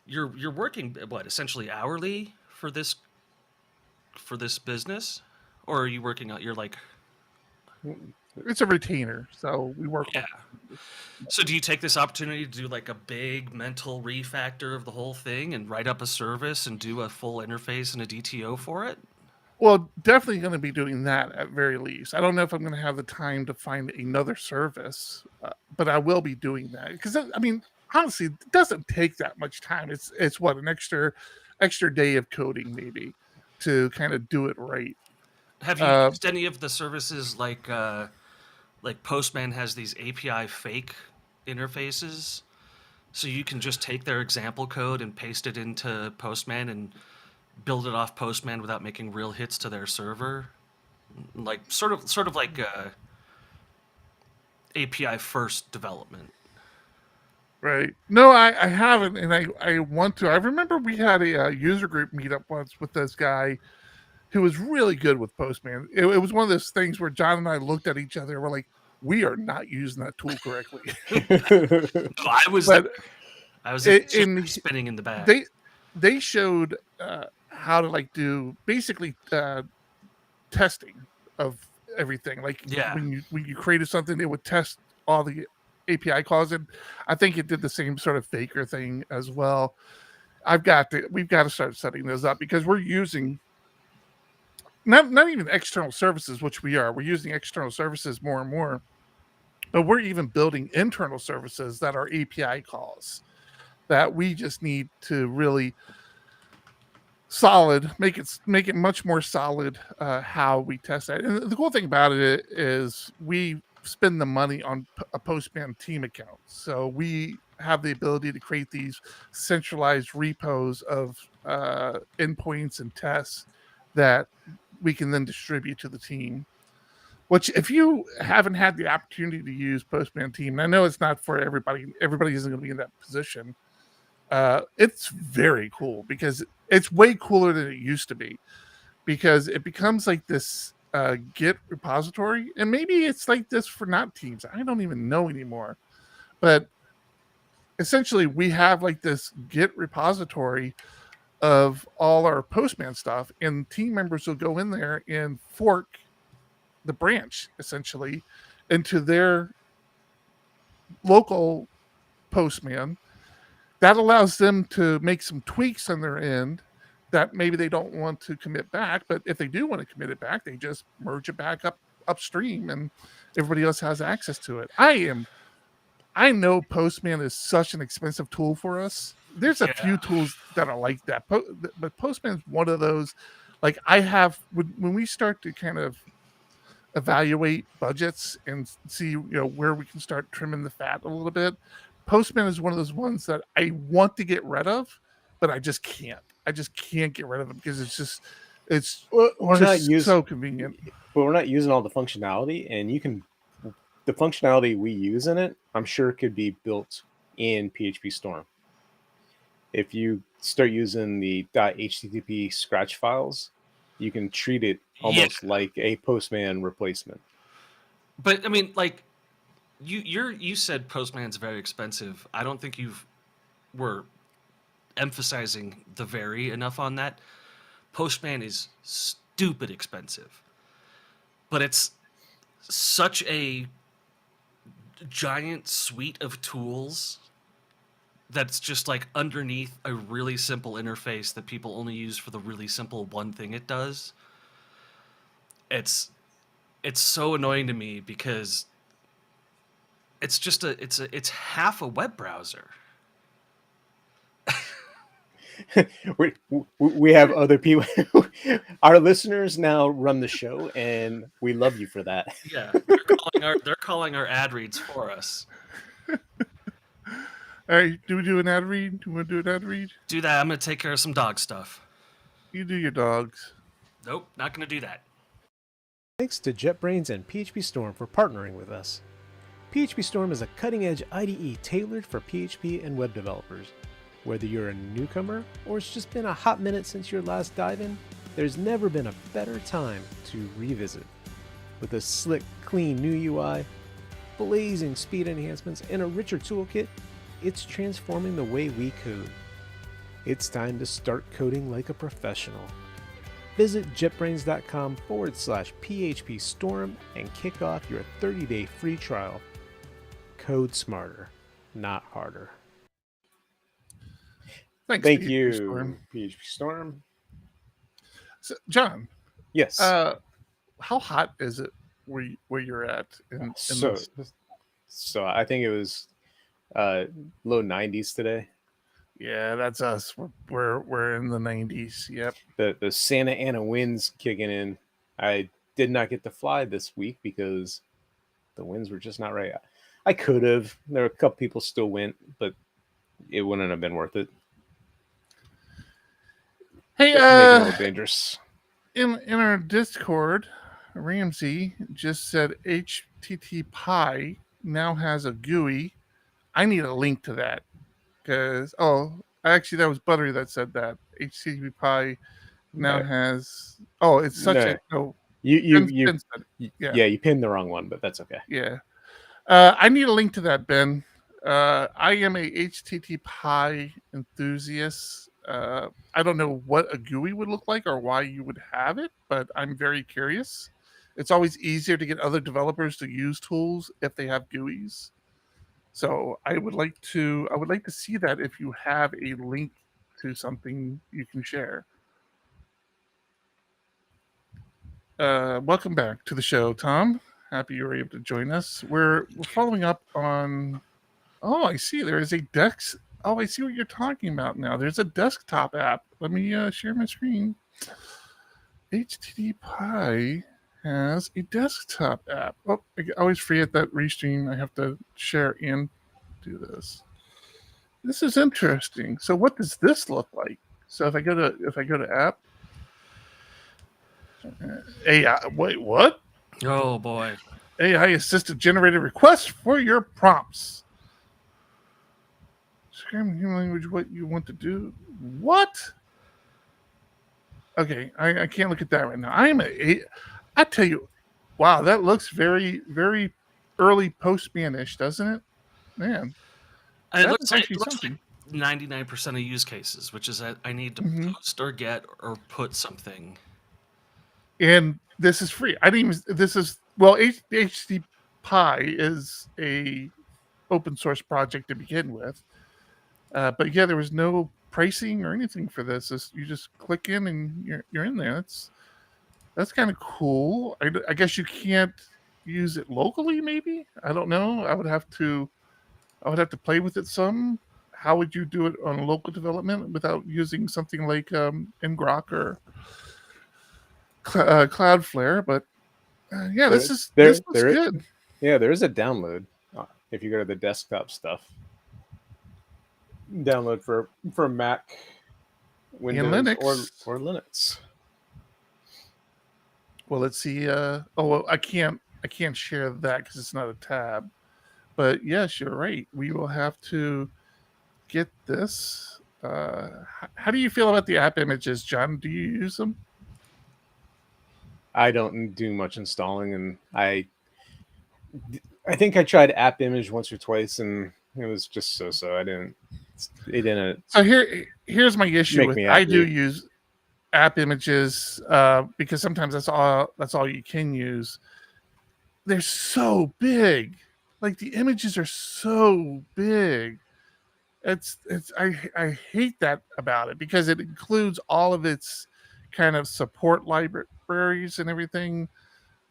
you're working essentially hourly for this business, or are you working out? You're like, it's a retainer, so we work. Yeah. So do you take this opportunity to do like a big mental refactor of the whole thing and write up a service and do a full interface and a DTO for it? Well, definitely going to be doing that at very least. I don't know if I'm going to have the time to find another service, but I will be doing that because I mean, honestly, it doesn't take that much time. It's what, an extra day of coding maybe to kind of do it right. Have you used any of the services like Postman has these API fake interfaces, so you can just take their example code and paste it into Postman and build it off Postman without making real hits to their server, like sort of like API first development. Right. No, I haven't, and I want to. I remember we had a user group meetup once with this guy who was really good with Postman. It was one of those things where John and I looked at each other and we're like, we are not using that tool correctly. I was spinning in the back. They showed how to like do basically testing of everything. Like when you created something, it would test all the API calls, and I think it did the same sort of faker thing as well. We've got to start setting those up because we're using not even external services, which we're using external services more and more, but we're even building internal services that are API calls that we just need to really solid, make it much more solid how we test that. And the cool thing about it is we spend the money on a Postman team account, so we have the ability to create these centralized repos of endpoints and tests that we can then distribute to the team. Which, if you haven't had the opportunity to use Postman team, and I know it's not for everybody isn't going to be in that position, it's very cool because it's way cooler than it used to be, because it becomes like this Git repository, and maybe it's like this for not teams. I don't even know anymore, but essentially we have like this Git repository of all our Postman stuff, and team members will go in there and fork the branch essentially into their local Postman. That allows them to make some tweaks on their end that maybe they don't want to commit back, but if they do want to commit it back, they just merge it back upstream, and everybody else has access to it. I know Postman is such an expensive tool for us. There's a few tools that are like that, but Postman's one of those. Like when we start to kind of evaluate budgets and see where we can start trimming the fat a little bit, Postman is one of those ones that I want to get rid of, but I just can't get rid of it because it's so convenient. But we're not using all the functionality, and the functionality we use in it, I'm sure could be built in PhpStorm. If you start using the .http scratch files, you can treat it almost like a Postman replacement. But I mean, like you said Postman's very expensive. I don't think were emphasizing the very enough on that. Postman is stupid expensive, but it's such a giant suite of tools that's just like underneath a really simple interface that people only use for the really simple one thing it does. It's so annoying to me because it's half a web browser. we have other people. Our listeners now run the show, and we love you for that. Yeah, they're calling our ad reads for us. All right, do we do an ad read? Do we want to do an ad read? Do that. I'm gonna take care of some dog stuff. You do your dogs. Nope, not gonna do that. Thanks to JetBrains and PhpStorm for partnering with us. PhpStorm is a cutting-edge IDE tailored for PHP and web developers. Whether you're a newcomer or it's just been a hot minute since your last dive in, there's never been a better time to revisit. With a slick, clean new UI, blazing speed enhancements, and a richer toolkit, it's transforming the way we code. It's time to start coding like a professional. Visit jetbrains.com/PhpStorm and kick off your 30-day free trial. Code smarter, not harder. Thanks, Thank PHP you, Storm. PhpStorm. So, John, Yes. how hot is it where you're at? So I think it was low 90s today. Yeah, that's us. We're in the 90s. Yep. The Santa Ana winds kicking in. I did not get to fly this week because the winds were just not right. I could have. There were a couple people still went, but it wouldn't have been worth it. Hey, Making it a little dangerous. in our Discord, Ramsey just said HTTPie now has a GUI. I need a link to that because actually that was Buttery that said that HTTPie now No. has. Oh, it's such a no. You Ben said it. yeah, you pinned the wrong one, but that's okay. Yeah. I need a link to that, Ben. I am a HTTPie enthusiast. I don't know what a GUI would look like or why you would have it, but I'm very curious. It's always easier to get other developers to use tools if they have GUIs. So I would like to see that if you have a link to something you can share. Welcome back to the show, Tom. Happy you were able to join us. We're following up on. Oh, I see. There is a Dex. Oh, I see what you're talking about now. There's a desktop app. Let me share my screen. HTTPie has a desktop app. Oh, I always forget that restream. I have to share and do this. This is interesting. So, what does this look like? So, if I go to app, AI. Wait, what? Oh boy. AI assisted generated requests for your prompts. Describe in human language what you want to do. What? Okay, I can't look at that right now. I tell you, wow, that looks very, very early Postman-ish, doesn't it? Man, And it that looks is like actually something. 99% of use cases, which is that I need to post or get or put something. And this is free. I didn't even. This is HTTPie is a open source project to begin with. But yeah, there was no pricing or anything for this. You just click in and you're in there. That's kind of cool. I guess you can't use it locally. Maybe I don't know. I would have to play with it some. How would you do it on local development without using something like ngrok or Cloudflare? But yeah, this looks good. Yeah, there is a download if you go to the desktop stuff. Download for Mac, Windows, Linux. or Linux. Well, let's see. I can't share that because it's not a tab. But yes, you're right. We will have to get this. How do you feel about the app images, John? Do you use them? I don't do much installing, and I think I tried app image once or twice, and it was just so. It didn't. So here's my issue with I do use app images because sometimes that's all you can use. They're so big. Like the images are so big I hate that about it because it includes all of its kind of support libraries and everything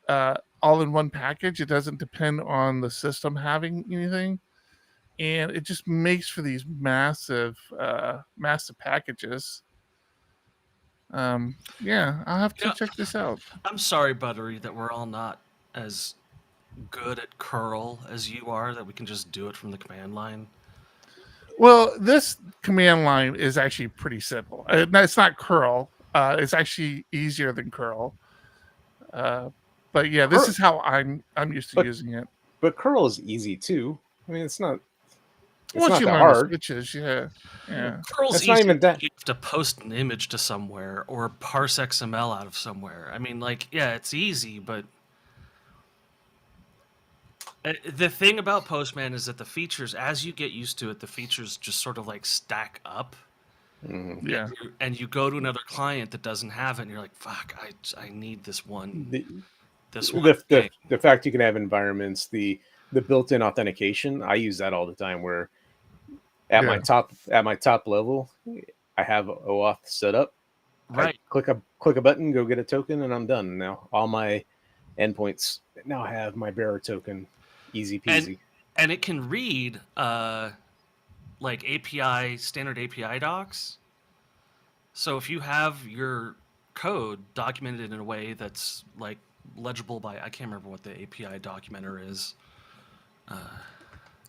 all in one package. It doesn't depend on the system having anything, and it just makes for these massive packages. Yeah, I'll have to Yeah. check this out. I'm sorry, Buttery, that we're all not as good at curl as you are, that we can just do it from the command line. Well, this command line is actually pretty simple. It's not curl. It's actually easier than curl. But yeah, this is how I'm used to using it. But curl is easy too. I mean, it's not. It's Once not you that learn hard. the switches, yeah. Curl's It's easy. not even that. You have to post an image to somewhere or parse XML out of somewhere. I mean, like, yeah, it's easy, but the thing about Postman is that the features, as you get used to it, the features just sort of like stack up. Yeah. And you go to another client that doesn't have it, and you're like, "Fuck, I need this one." The fact you can have environments, the built-in authentication, I use that all the time. Where at my top level, I have OAuth set up. Right. I click a button, go get a token, and I'm done. Now all my endpoints now have my bearer token, easy peasy. And it can read like standard API docs. So if you have your code documented in a way that's like legible by, I can't remember what the API documenter is.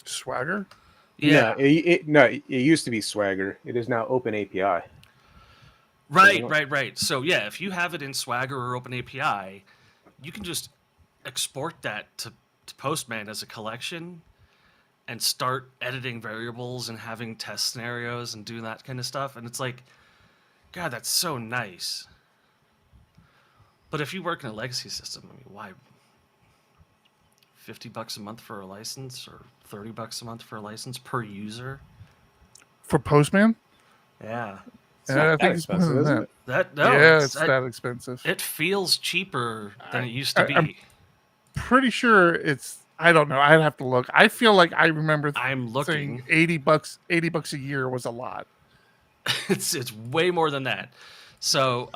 Swagger? Yeah. No, it used to be Swagger. It is now Open API. Right. So yeah, if you have it in Swagger or Open API, you can just export that to Postman as a collection and start editing variables and having test scenarios and doing that kind of stuff. And it's like, God, that's so nice. But if you work in a legacy system, I mean, why? $50 a month for a license, or $30 a month for a license per user? For Postman? Yeah. It's not I that think it's more expensive, than is that. it? Yeah, it's that expensive. It feels cheaper than it used to be. I'm pretty sure it's. I don't know. I'd have to look. I feel like I remember I'm looking. saying $80 a year was a lot. It's way more than that. So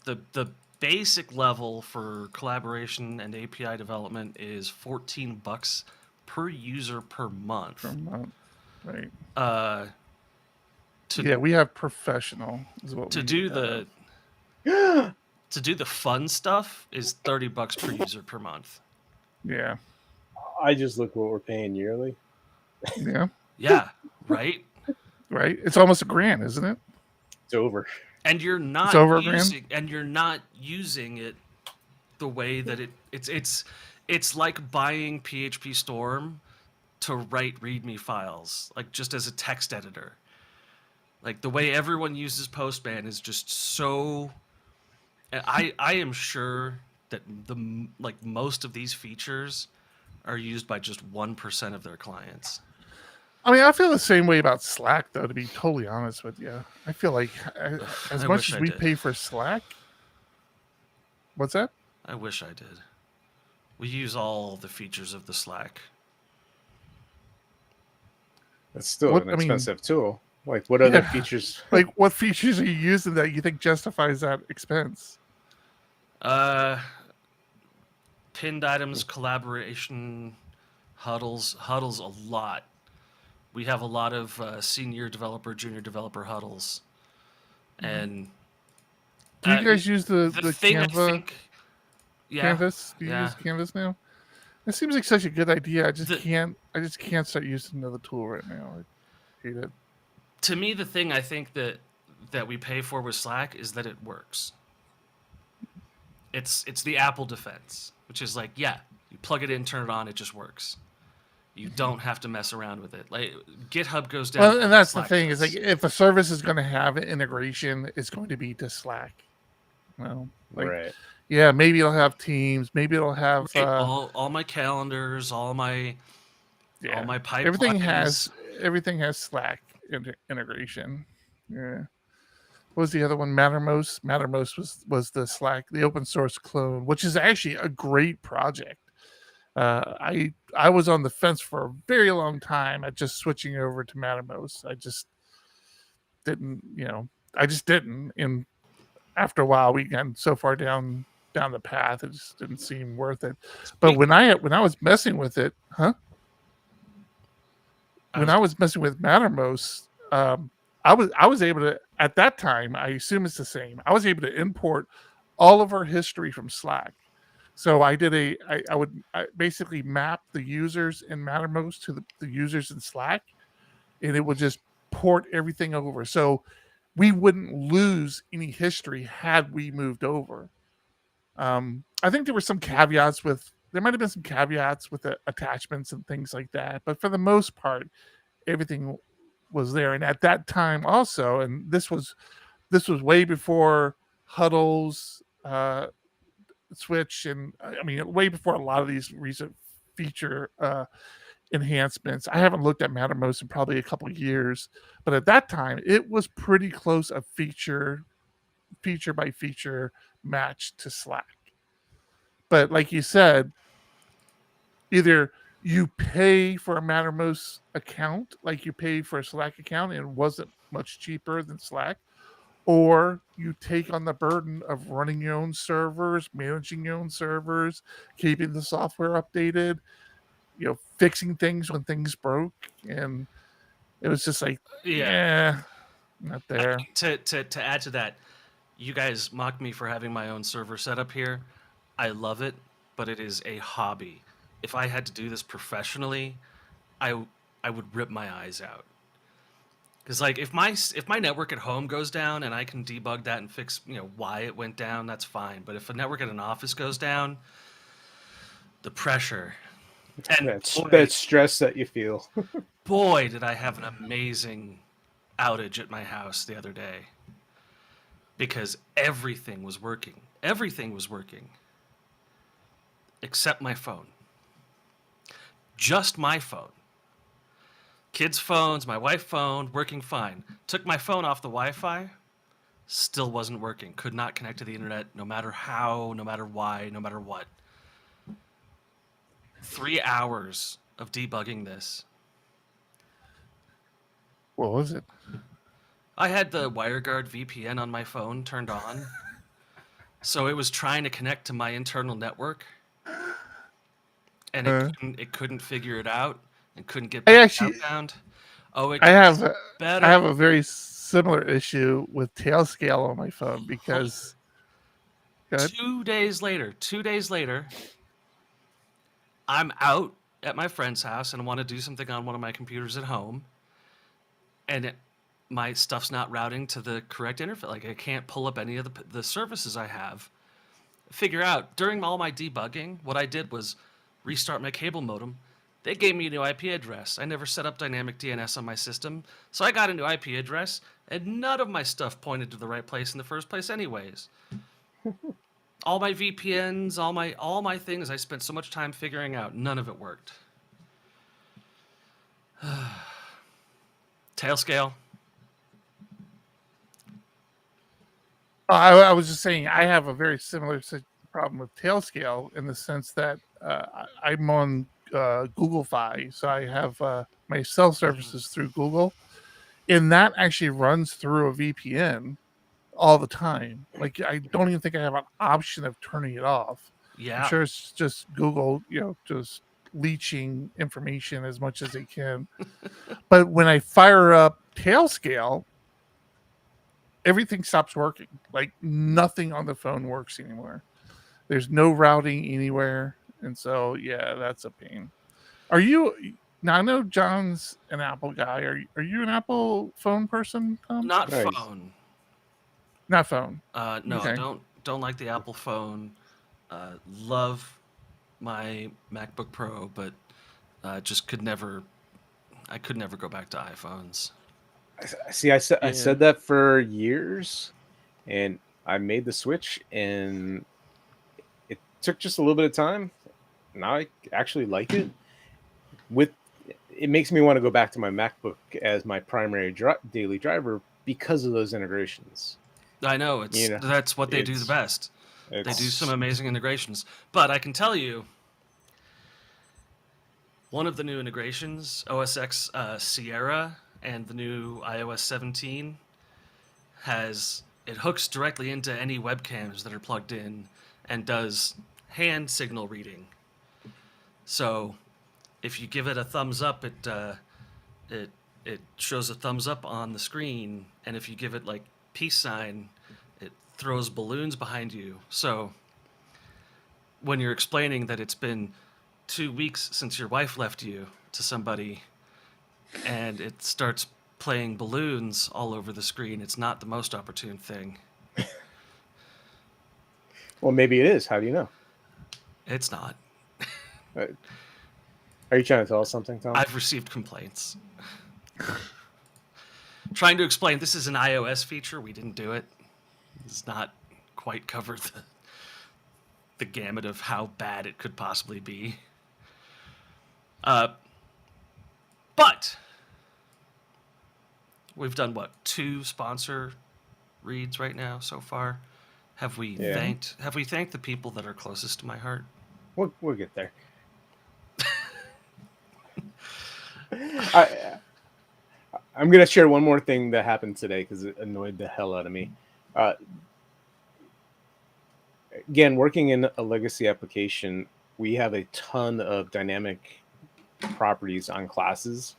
the basic level for collaboration and API development is $14 per user per month. Per month, right? We have professional. Is what to do the fun stuff is $30 per user per month. Yeah. I just look what we're paying yearly. Yeah. Yeah. Right. Right. It's almost $1,000, isn't it? It's over. And you're not using it the way that it's like buying PhpStorm to write README files, like just as a text editor. Like the way everyone uses Postman is just so. I am sure that most of these features are used by just 1% of their clients. I mean, I feel the same way about Slack, though, to be totally honest with you. I feel like as much as we pay for Slack... What's that? I wish I did. We use all the features of the Slack. It's still an expensive tool. Like, what other features? Like, what features are you using that you think justifies that expense? Pinned items, collaboration, huddles a lot. We have a lot of senior developer, junior developer huddles. And do you guys use the thing Canva? Canvas? Do you yeah. use Canvas now? It seems like such a good idea. I just can't start using another tool right now. I hate it. To me, the thing I think that we pay for with Slack is that it works. It's the Apple defense, which is like, yeah, you plug it in, turn it on, it just works. You don't have to mess around with it. Like GitHub goes down. Well, and that's Slack the thing does. is like if a service is going to have an integration, it's going to be to Slack. Well, Right. Yeah, maybe it'll have Teams. Maybe it'll have all my calendars, all my pipelines. Everything has Slack integration. Yeah. What was the other one? Mattermost. Mattermost was the Slack, the open source clone, which is actually a great project. I was on the fence for a very long time at just switching over to Mattermost. I just didn't, I just didn't. And after a while, we got so far down the path, it just didn't seem worth it. But when I was messing with it, when I was messing with Mattermost, I was able to, at that time, I assume it's the same. I was able to import all of our history from Slack. So I did I would basically map the users in Mattermost to the users in Slack, and it would just port everything over. So we wouldn't lose any history had we moved over. I think there might have been some caveats with the attachments and things like that, but for the most part, everything was there. And at that time also, and this was way before Huddles, Switch, and I mean way before a lot of these recent feature enhancements. I haven't looked at Mattermost in probably a couple of years, but at that time it was pretty close a feature by feature match to Slack. But like you said, either you pay for a Mattermost account like you pay for a Slack account, and it wasn't much cheaper than Slack, or you take on the burden of running your own servers, managing your own servers, keeping the software updated, fixing things when things broke. And it was just like, not there. To add to that, you guys mock me for having my own server set up here. I love it, but it is a hobby. If I had to do this professionally, I would rip my eyes out. Because like if my network at home goes down and I can debug that and fix why it went down, that's fine. But if a network at an office goes down, the pressure and that stress that you feel. Boy, did I have an amazing outage at my house the other day. Because everything was working. Everything was working. Except my phone. Just my phone. Kids' phones, my wife's phone, working fine. Took my phone off the Wi-Fi, still wasn't working. Could not connect to the internet, no matter how, no matter why, no matter what. 3 hours of debugging this. What was it? I had the WireGuard VPN on my phone turned on. So it was trying to connect to my internal network. And it couldn't figure it out and couldn't get back outbound. I have a very similar issue with Tailscale on my phone because 2 days later, I'm out at my friend's house and I want to do something on one of my computers at home. And my stuff's not routing to the correct interface. Like I can't pull up any of the services I have. Figure out during all my debugging, what I did was restart my cable modem. They gave me a new IP address. I never set up dynamic DNS on my system, so I got a new IP address, and none of my stuff pointed to the right place in the first place anyways. All my VPNs, all my things I spent so much time figuring out, none of it worked. Tailscale. I was just saying I have a very similar problem with Tailscale in the sense that I'm on Google Fi, so I have my cell services through Google, and that actually runs through a VPN all the time. Like I don't even think I have an option of turning it off. Yeah, I'm sure it's just Google, just leeching information as much as they can. But when I fire up Tailscale, everything stops working. Like nothing on the phone works anymore. There's no routing anywhere. And so, yeah, that's a pain. Are you, now I know John's an Apple guy. Are you an Apple phone person, Tom? Not phone. Not phone. No, okay. don't like the Apple phone. Love my MacBook Pro, but just could never go back to iPhones. See, I said that for years, and I made the switch, and it took just a little bit of time. Now I actually like it. It makes me want to go back to my MacBook as my primary daily driver because of those integrations. I know that's what they do the best. They do some amazing integrations, but I can tell you, One of the new integrations, OS X Sierra and the new iOS 17, it hooks directly into any webcams that are plugged in and does hand signal reading. So if you give it a thumbs up, it shows a thumbs up on the screen, and if you give it like peace sign, it throws balloons behind you. So when you're explaining that it's been 2 weeks since your wife left you to somebody, and it starts playing balloons all over the screen, it's not the most opportune thing. Well, maybe it is. How do you know? It's not. Are you trying to tell us something, Tom? I've received complaints. Trying to explain this is an iOS feature. We didn't do it. It's not quite covered the gamut of how bad it could possibly be. But we've done what, 2 sponsor reads right now so far? Have we thanked the people that are closest to my heart? We'll get there. I'm going to share one more thing that happened today because it annoyed the hell out of me. Again, working in a legacy application, we have a ton of dynamic properties on classes.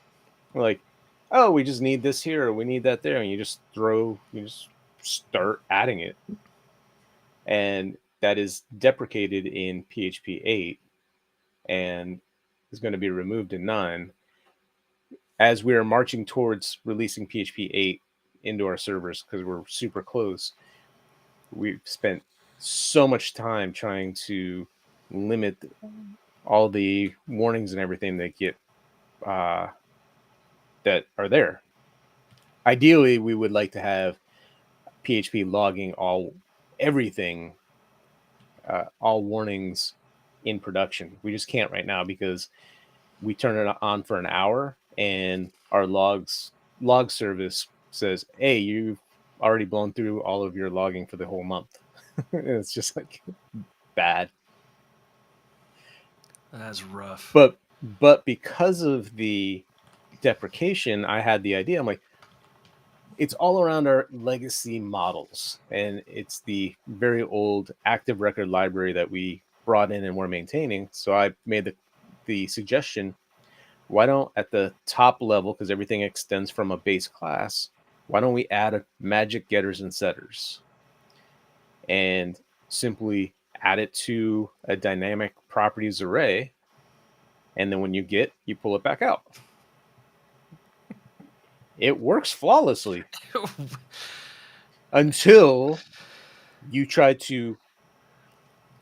We're like, oh, we just need this here, or we need that there. And you just start adding it. And that is deprecated in PHP 8 and is going to be removed in 9. As we are marching towards releasing PHP 8 into our servers, because we're super close, we've spent so much time trying to limit all the warnings and everything that get that are there. Ideally, we would like to have PHP logging everything, all warnings in production. We just can't right now because we turn it on for an hour and our log service says, hey, you've already blown through all of your logging for the whole month. It's just like bad. That's rough. But because of the deprecation, I had the idea. I'm like, it's all around our legacy models, and it's the very old active record library that we brought in and we're maintaining. So I made the suggestion, why don't at the top level, because everything extends from a base class, why don't we add a magic getters and setters and simply add it to a dynamic properties array, and then when you pull it back out. It works flawlessly until you try to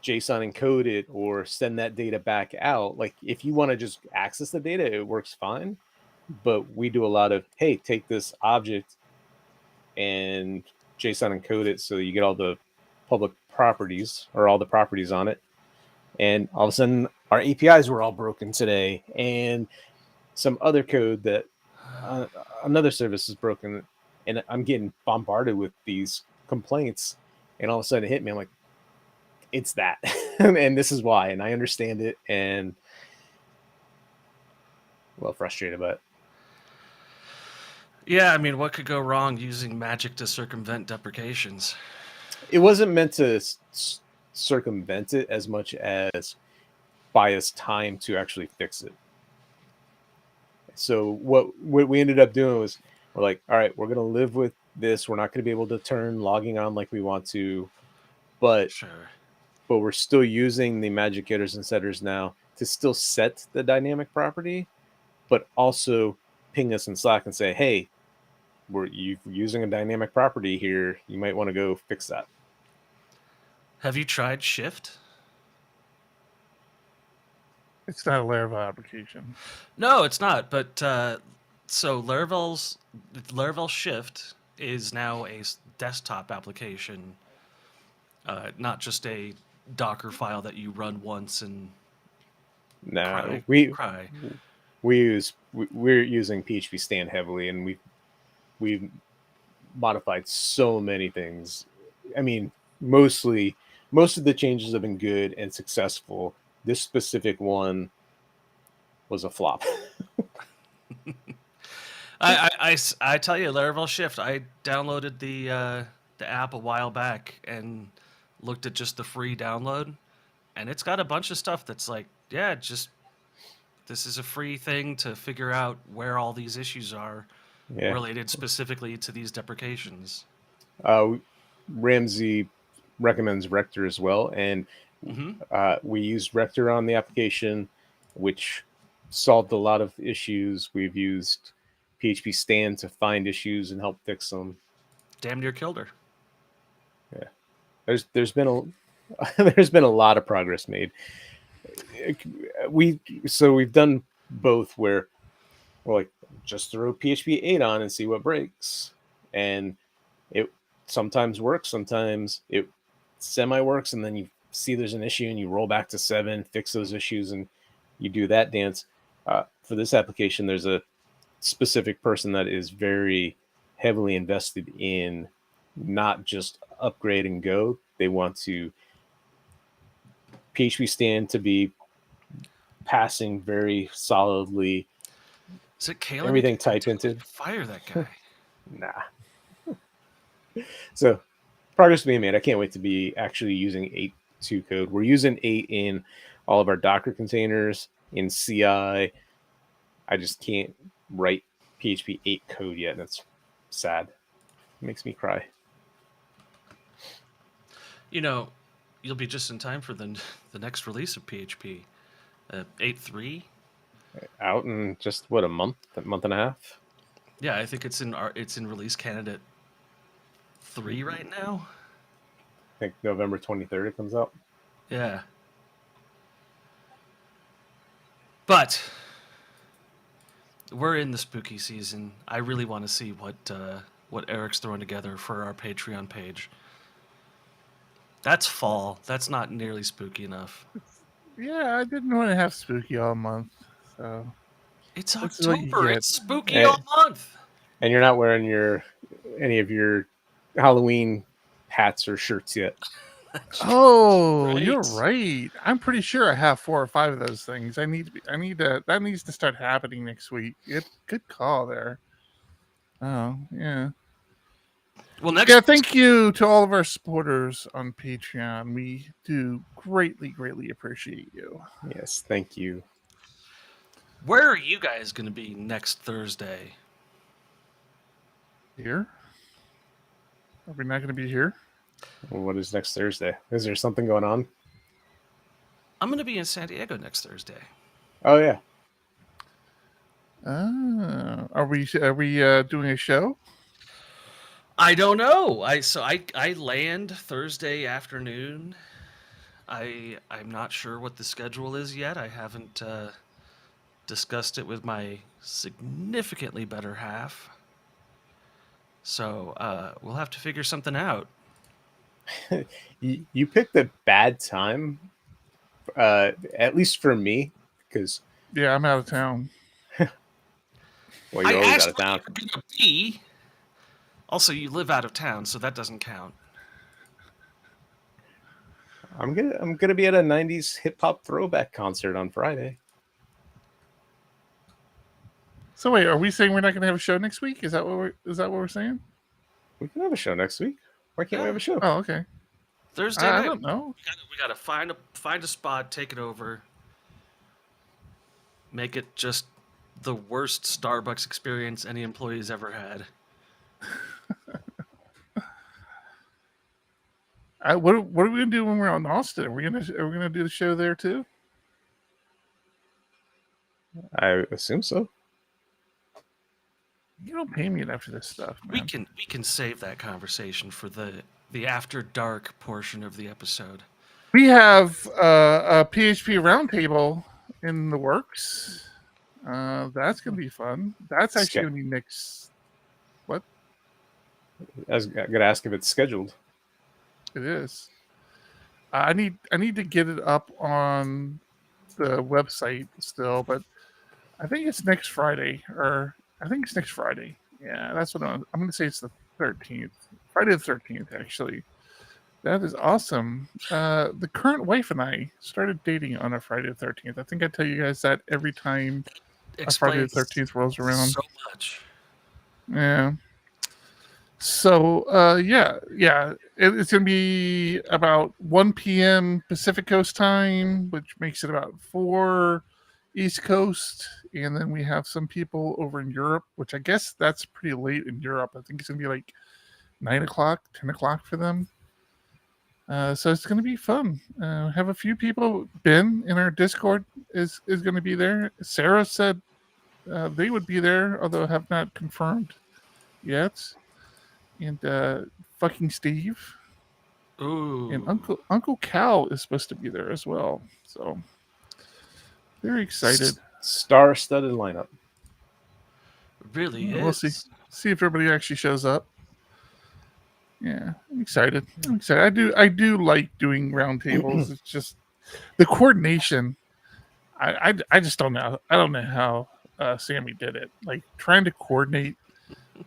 JSON encode it or send that data back out. Like if you want to just access the data, it works fine. But we do a lot of, hey, take this object and JSON encode it so you get all the public properties or all the properties on it. And all of a sudden our APIs were all broken today, and some other code that another service is broken, and I'm getting bombarded with these complaints, and all of a sudden it hit me. I'm like, it's that. And this is why, and I understand it, and well, frustrated about it. Yeah, I mean, what could go wrong using magic to circumvent deprecations? It wasn't meant to circumvent it as much as buy us time to actually fix it. So what we ended up doing was, we're like, all right, we're going to live with this. We're not going to be able to turn logging on like we want to, but we're still using the magic getters and setters now to still set the dynamic property, but also ping us in Slack and say, hey, you're using a dynamic property here. You might want to go fix that. Have you tried Shift? It's not a Laravel application. No, it's not. But so Laravel Shift is now a desktop application, not just a Docker file that you run once and No, cry. We're using PHP Stand heavily, and we've modified so many things. I mean, most of the changes have been good and successful. This specific one was a flop. I tell you, Laravel Shift. I downloaded the app a while back and looked at just the free download, and it's got a bunch of stuff that's like, yeah, just this is a free thing to figure out where all these issues are Yeah. related specifically to these deprecations. Ramsey recommends Rector as well, and we used Rector on the application, which solved a lot of issues. We've used PHPStorm to find issues and help fix them. Damn near killed her. Yeah, there's been a lot of progress made. We've done both, where we're like, just throw PHP 8 on and see what breaks, and it sometimes works, sometimes it semi works, and then you see there's an issue and you roll back to 7, fix those issues, and you do that dance. For this application, there's a specific person that is very heavily invested in not just upgrade and go. They want to PHPStorm to be passing very solidly. Is it Kalen? Everything type into. Fire that guy. Nah. So progress being made. I can't wait to be actually using 8.2 code. We're using 8 in all of our Docker containers, in CI. I just can't write PHP 8 code yet. That's sad. It makes me cry. You know, you'll be just in time for the next release of PHP 8.3. Out in just a month and a half. Yeah, I think it's in release candidate 3 right now. I think November 23rd it comes out. Yeah. But we're in the spooky season. I really want to see what Eric's throwing together for our Patreon page. That's fall. That's not nearly spooky enough. Yeah, I didn't want to have spooky all month. So it's This is what you October. get. It's spooky all month. And you're not wearing any of your Halloween hats or shirts yet. Oh, Right. you're right. I'm pretty sure I have 4 or 5 of those things. That needs to start happening next week. Good call there. Oh, yeah. Well, next. Yeah, thank you to all of our supporters on Patreon. We do greatly appreciate you. Yes, thank you. Where are you guys going to be next Thursday? Here? Are we not going to be here? Well, what is next Thursday? Is there something going on? I'm going to be in San Diego next Thursday. Oh yeah. Are we doing a show? I don't know. I land Thursday afternoon. I'm not sure what the schedule is yet. I haven't discussed it with my significantly better half. So we'll have to figure something out. You picked a bad time, at least for me, because Yeah, I'm out of town. well, you're always out of where town. you're gonna be. Also, you live out of town, so that doesn't count. I'm gonna be at a '90s hip hop throwback concert on Friday. So wait, are we saying we're not going to have a show next week? Is that what we're saying? We can have a show next week. Why can't we have a show? Oh, okay. Thursday I night. don't know. We gotta find a spot, take it over, make it just the worst Starbucks experience any employee's ever had. What are we gonna do when we're out in Austin? Are we gonna do the show there too? I assume so. You don't pay me enough for this stuff, man. We can save that conversation for the after dark portion of the episode. We have a PHP roundtable in the works. That's gonna be fun. That's actually gonna be next. What? I was gonna ask if it's scheduled. It is. I need to get it up on the website still, but I think it's next Friday, or I think it's next Friday. Yeah, that's what I'm going to say. It's the 13th, Friday the 13th, actually. That is awesome. The current wife and I started dating on a Friday the 13th. I think I tell you guys that every time a Friday the Explains 13th rolls around. so much. Yeah. So, it's going to be about 1 p.m. Pacific Coast time, which makes it about 4 East Coast. And then we have some people over in Europe, which I guess that's pretty late in Europe. I think it's going to be like 9 o'clock, 10 o'clock for them. So it's going to be fun. Have a few people. Ben in our Discord is going to be there. Sarah said they would be there, although have not confirmed yet. And fucking Steve. Ooh. And Uncle Cal is supposed to be there as well. So very excited. Star-studded lineup. Really is. We'll see if everybody actually shows up. Yeah, I'm excited. I do like doing roundtables. It's just the coordination. I just don't know. I don't know how Sammy did it. Like trying to coordinate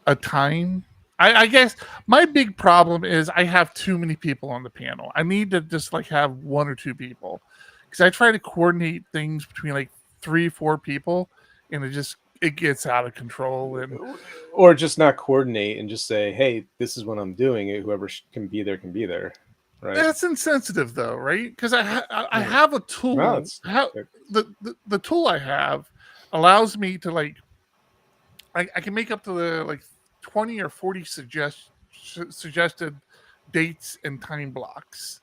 a time. I guess my big problem is I have too many people on the panel. I need to just like have 1 or 2 people because I try to coordinate things between like 3-4 people, and it gets out of control. And or just not coordinate and just say, "Hey, this is what I'm doing. Whoever can be there can be there." Right? That's insensitive, though, right? Because I have a tool. No, the tool I have allows me to like I can make up to the like 20 or 40 suggested dates and time blocks,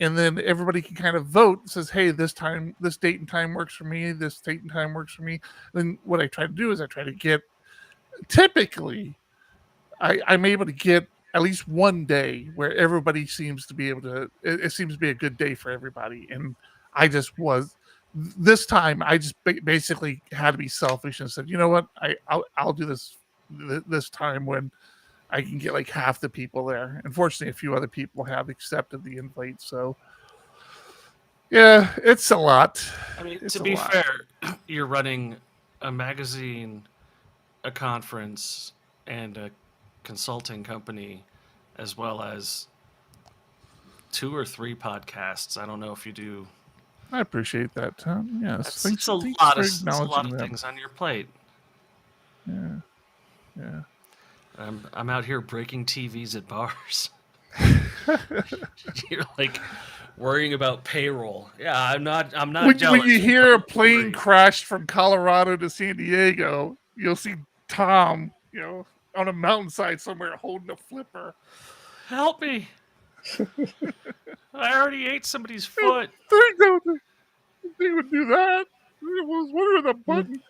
and then everybody can kind of vote. And says, "Hey, this date and time works for me. This date and time works for me." Then what I try to do is I try to get. Typically, I'm able to get at least one day where everybody seems to be able to. It seems to be a good day for everybody, and I just was. This time, I just basically had to be selfish and said, "You know what? I'll do this time when I can get like half the people there." Unfortunately, a few other people have accepted the invite, so yeah, it's a lot. I mean, It's to a be lot. fair, you're running a magazine, a conference, and a consulting company, as well as 2 or 3 podcasts. I don't know if you do. I appreciate that, Tom. Yes, It's a lot for of acknowledging that. things on your plate. Yeah. I'm out here breaking TVs at bars. You're like worrying about payroll. Yeah, I'm not When jealous. you hear a Don't plane worry. crashed from Colorado to San Diego, you'll see Tom, on a mountainside somewhere holding a flipper. Help me! I already ate somebody's foot. They would do that. It was one of the button.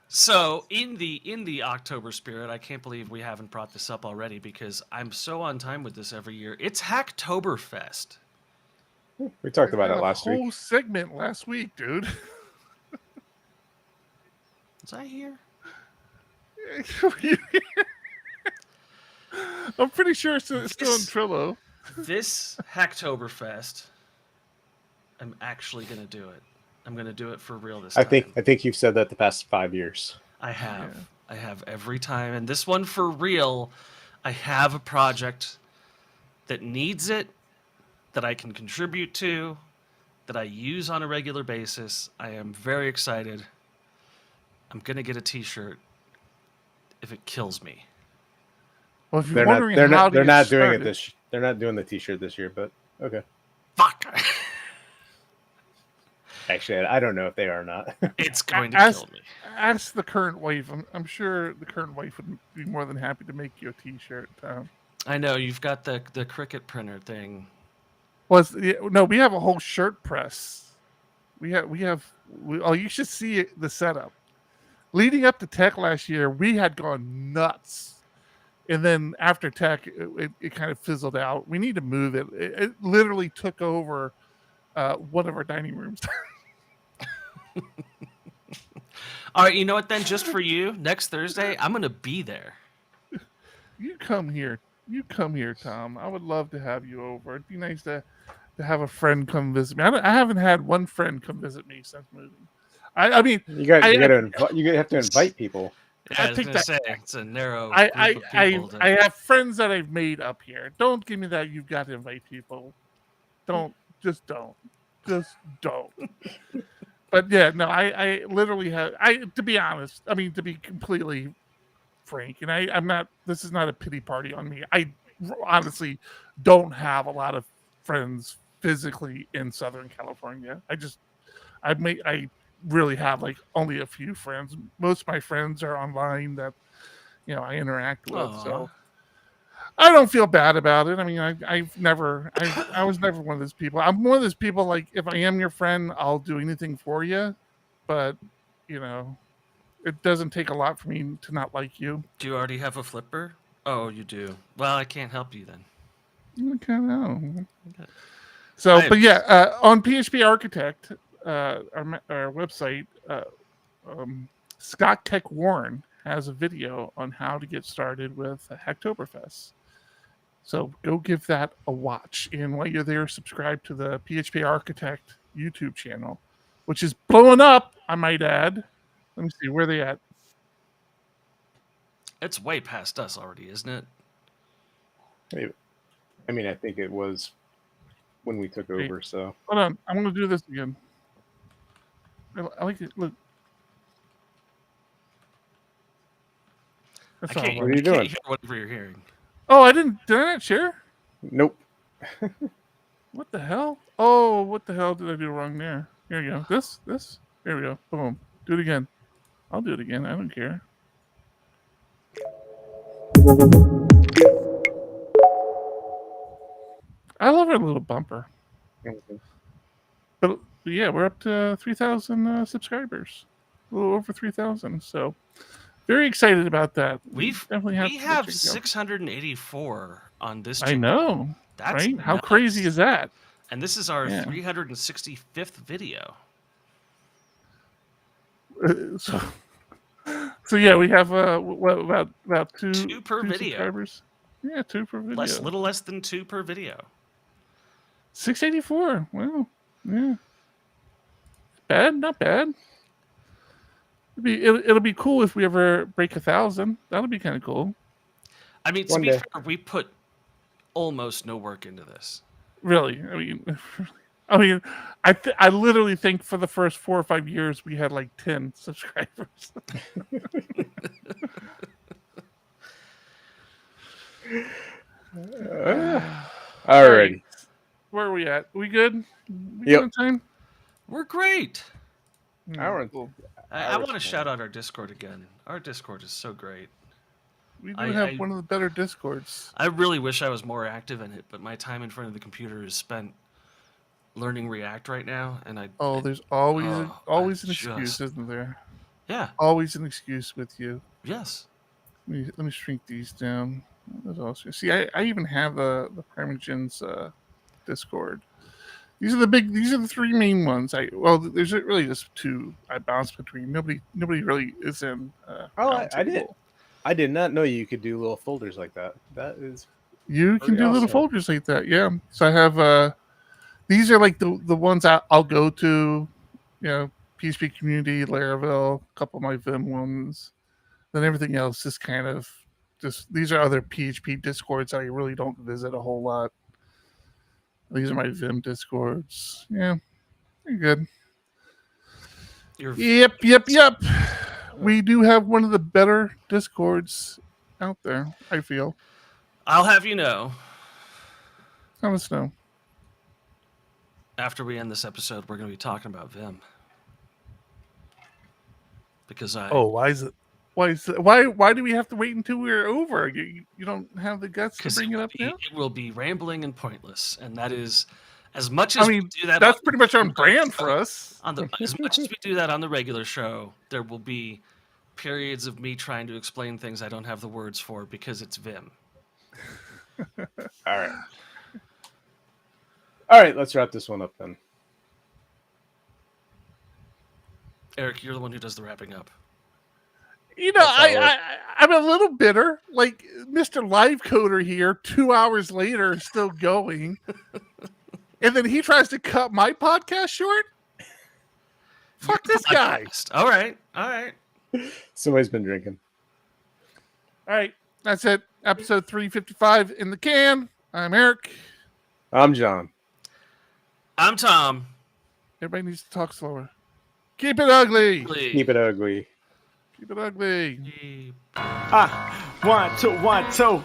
So in the October spirit, I can't believe we haven't brought this up already because I'm so on time with this every year. It's Hacktoberfest. We talked about it last Whole week. segment last week, dude. Was I here? I'm pretty sure it's still in Trello. This Hacktoberfest, I'm actually going to do it. I'm going to do it for real this time. I think you've said that the past 5 years. I have. Yeah. I have every time. And this one for real, I have a project that needs it, that I can contribute to, that I use on a regular basis. I am very excited. I'm going to get a t-shirt if it kills me. Well, if you're wondering how they're not doing it this. They're not doing the t-shirt this year, but okay. Fuck. Actually, I don't know if they are or not. It's going to kill me. Ask the current wife. I'm sure the current wife would be more than happy to make you a t-shirt. I know you've got the Cricut printer thing. We have a whole shirt press. You should see the setup. Leading up to Tech last year, we had gone nuts. And then after Tech, it kind of fizzled out. We need to move it. It literally took over one of our dining rooms. All right, you know what then? Just for you, next Thursday, I'm going to be there. You come here, Tom. I would love to have you over. It'd be nice to have a friend come visit me. I haven't had one friend come visit me since moving. I mean, you have to invite people. Yeah, I was take gonna that. say it's a narrow I group of people. I have friends that I've made up here. Don't give me that. You've got to invite people. Don't just don't. But yeah, no, I literally have. To be honest, I mean to be completely frank, and I'm not. This is not a pity party on me. I honestly don't have a lot of friends physically in Southern California. I really have like only a few friends. Most of my friends are online that I interact with. Aw. So I don't feel bad about it. I mean, I was never one of those people. I'm one of those people like if I am your friend, I'll do anything for you, but it doesn't take a lot for me to not like you. Do you already have a flipper? Oh, you do. Well, I can't help you then. Okay, no. Okay. So, I- but yeah, on PHP Architect, our website, Scott Tech Warren has a video on how to get started with Hacktoberfest. So go give that a watch. And while you're there, subscribe to the PHP Architect YouTube channel, which is blowing up, I might add. Let me see, where are they at? It's way past us already, isn't it? I mean, I think it was when we took over. So Hold on, I'm going to do this again. I like it. Look. That's I all can't, right. What are you I can't doing? hear whatever you're hearing. Oh, did I not share? nope. What the hell? Oh, what the hell did I do wrong there? Here we go. This? There we go. Boom. Do it again. I'll do it again. I don't care. I love our little bumper. But yeah, we're up to 3,000 subscribers. A little over 3,000. So very excited about that. We definitely have. we to have check it out. 684 on this I channel. know. That's right? How nuts. crazy is that? And this is our Yeah. 365th video. So yeah, we have what about two per video. subscribers? Yeah, 2 per video. Little less than 2 per video. 684. Well, yeah. Not bad. It'll be cool if we ever break 1,000. That'll be kind of cool. I mean, to One be day. fair, we put almost no work into this. Really. I mean, I literally think for the first 4 or 5 years we had like 10 subscribers. Alrighty. Where are we at? We good? We Yep. good on time? We're great. Hour and- Cool. I Hours want to long. shout out our Discord again. Our Discord is so great. We do I- have I- one of the better Discords. I really wish I was more active in it, but my time in front of the computer is spent learning React right now, and Oh, there's always Oh, always I an excuse, just- isn't there? yeah, Always an excuse with you. yes. Let me shrink these down. That's awesome. See, I even have the Primogen's Discord. These are the 3 main ones. There's really just 2 I bounce between. Nobody really is in. I did. Roundtable. I did not know you could do little folders like that. That is You can Pretty do little awesome. folders like that. Yeah. So I have these are like the ones I'll go to. PHP community, Laravel, a couple of my Vim ones. Then everything else is kind of just these are other PHP discords I really don't visit a whole lot. These are my Vim discords. Yeah, you're good. Yep. We do have one of the better discords out there, I feel. I'll have you know, Let us know. after we end this episode, we're going to be talking about Vim. Because Why is it? Why do we have to wait until we're over? You don't have the guts to because bring it up now? it will be rambling and pointless, and that is as much as I mean, we do that. that's on- pretty much on brand for us. as much as we do that on the regular show, there will be periods of me trying to explain things I don't have the words for because it's Vim. all right. All right, let's wrap this one up then. Eric, you're the one who does the wrapping up. That's how it- I'm a little bitter. Like Mr. Live Coder here, 2 hours later, is still going, and then he tries to cut my podcast short. Fuck this guy. Podcast. All right. Somebody's been drinking. All right, that's it. Episode 355 in the can. I'm Eric. I'm John. I'm Tom. Everybody needs to talk slower. Keep it ugly. Keep it ugly. Keep it ugly. 1, 2, 1, 2.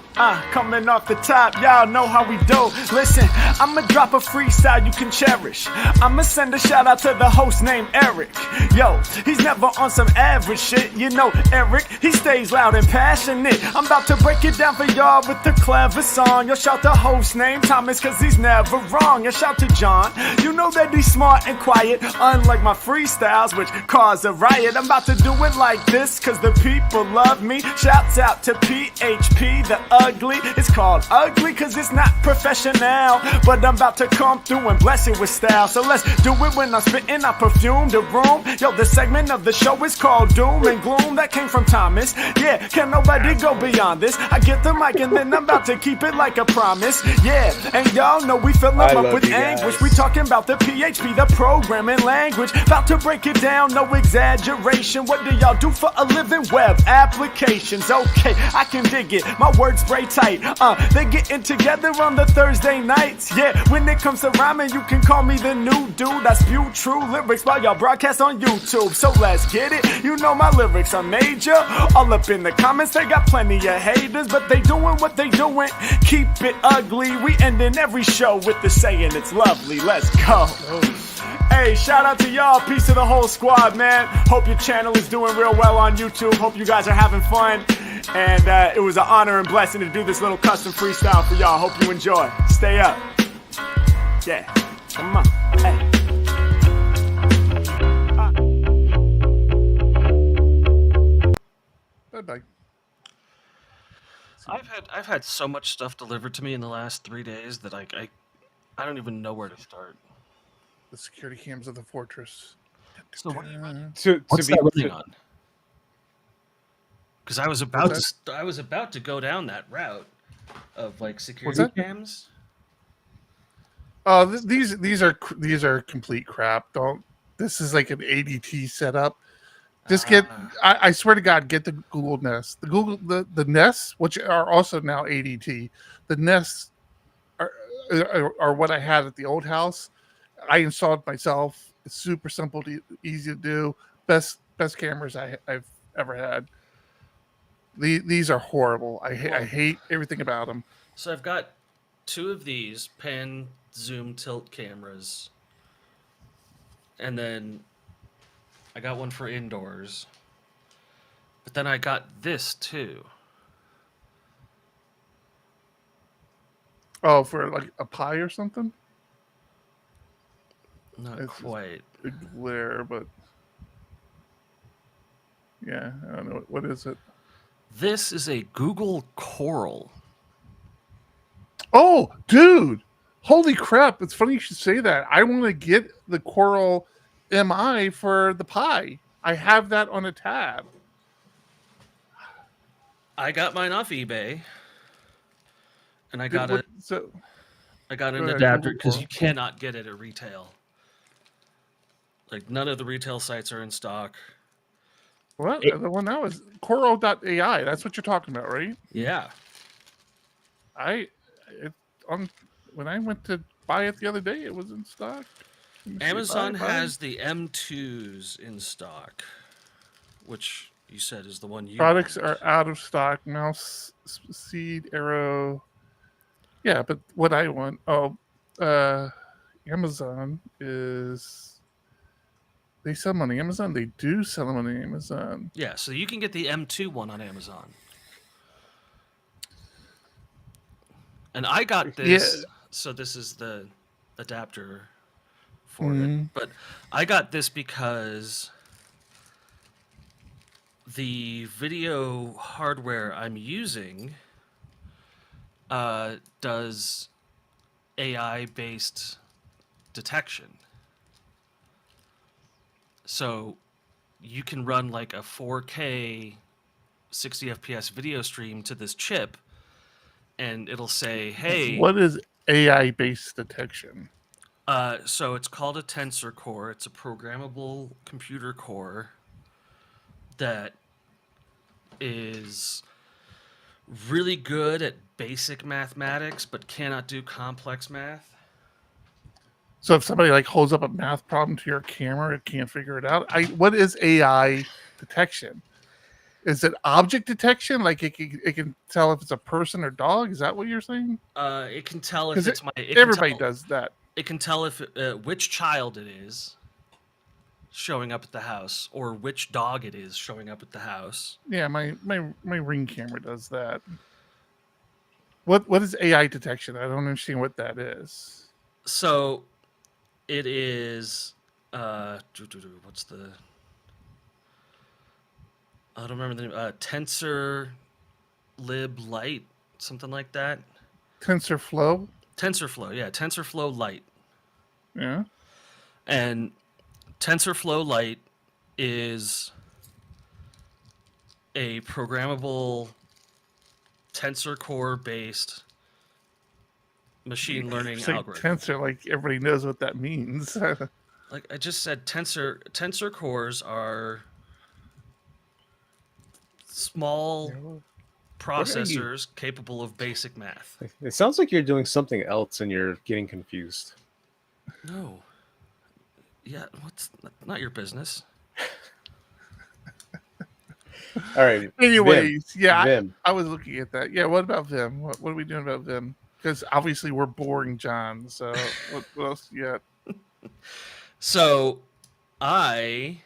Coming off the top, y'all know how we do. Listen, I'ma drop a freestyle you can cherish. I'ma send a shout out to the host named Eric. Yo, he's never on some average shit. You know, Eric, he stays loud and passionate. I'm about to break it down for y'all with the clever song. Yo, shout the host named Thomas, cause he's never wrong. And shout to John, you know that he's smart and quiet, unlike my freestyles, which cause a riot. I'm about to do it like this, cause the people love me. Shouts out to PHP, the ugly. It's called ugly cause it's not professional, but I'm about to come through and bless it with style. So let's do it when I'm spitting, I perfume the room. Yo, the segment of the show is called Doom and Gloom. That came from Thomas. Yeah, can nobody go beyond this? I get the mic and then I'm about to keep it like a promise. Yeah, and y'all know we fill them up with anguish. We talking about the PHP, the programming language. About to break it down, no exaggeration. What do y'all do for a living? Web applications. Okay, I can dig it. My words spray tight. They getting together on the Thursday nights. Yeah, when it comes to rhyming, you can call me the new dude. I spew true lyrics while y'all broadcast on YouTube. So let's get it. You know my lyrics are major. All up in the comments, they got plenty of haters, but they doing what they doing. Keep it ugly. We ending every show with the saying it's lovely. Let's go. Hey, shout out to y'all. Peace to the whole squad, man. Hope your channel is doing real well on YouTube. Hope you guys are having fun. And it was an honor and blessing to do this little custom freestyle for y'all. Hope you enjoy. Stay up. Yeah. Come on. Hey. Bye-bye. I've had so much stuff delivered to me in the last 3 days that I don't even know where to start. The security cams of the fortress. So what are you running? What's that running on? Because I was about to go down that route of like security cams. Oh, these are complete crap. This is like an ADT setup. Just get. I swear to God, get the Google Nest. The Nests, which are also now ADT. The Nests are what I had at the old house. I installed myself. It's super simple, easy to do. Best cameras I've ever had. These are horrible. I hate everything about them. So I've got 2 of these pan, zoom, tilt cameras, and then I got one for indoors. But then I got this too. Oh, for like a Pi or something? Not quite. A glare, but yeah, I don't know. What is it? This is a Google Coral. Oh, dude! Holy crap! It's funny you should say that. I want to get the Coral MI for the Pi. I have that on a tab. I got mine off eBay, and I got an adapter because you cannot get it at retail. Like, none of the retail sites are in stock. What? The one that was Coral.ai. That's what you're talking about, right? Yeah. When I went to buy it the other day, it was in stock. Amazon has the M2s in stock, which you said is the one you products want. are out of stock. Mouse, seed, arrow. Yeah, but what I want, Amazon is. They sell them on Amazon. They do sell them on Amazon. Yeah, so you can get the M2 one on Amazon. And I got this. Yeah. So this is the adapter for it. But I got this because the video hardware I'm using does AI-based detection. So you can run like a 4K 60 FPS video stream to this chip, and it'll say, hey... What is AI-based detection? So it's called a tensor core. It's a programmable computer core that is really good at basic mathematics, but cannot do complex math. So if somebody like holds up a math problem to your camera, it can't figure it out. What is AI detection? Is it object detection? Like it can tell if it's a person or dog? Is that what you're saying? It can tell if Because it's my. everybody does that. It can tell if which child it is showing up at the house, or which dog it is showing up at the house. Yeah, my Ring camera does that. What is AI detection? I don't understand what that is. So, it is. What's the? I don't remember the name. Tensor Lib Lite, something like that. TensorFlow. TensorFlow, yeah, TensorFlow Lite. Yeah. And TensorFlow Lite is a programmable tensor core based machine learning Say algorithm. tensor, like everybody knows what that means. Like I just said, tensor cores are small processors capable of basic math. It sounds like you're doing something else and you're getting confused. No. Yeah, not your business. All right. Anyways, Vim. yeah, Vim. I was looking at that. Yeah, what about Vim? What are we doing about Vim? Because obviously we're boring John. So what else you got? So I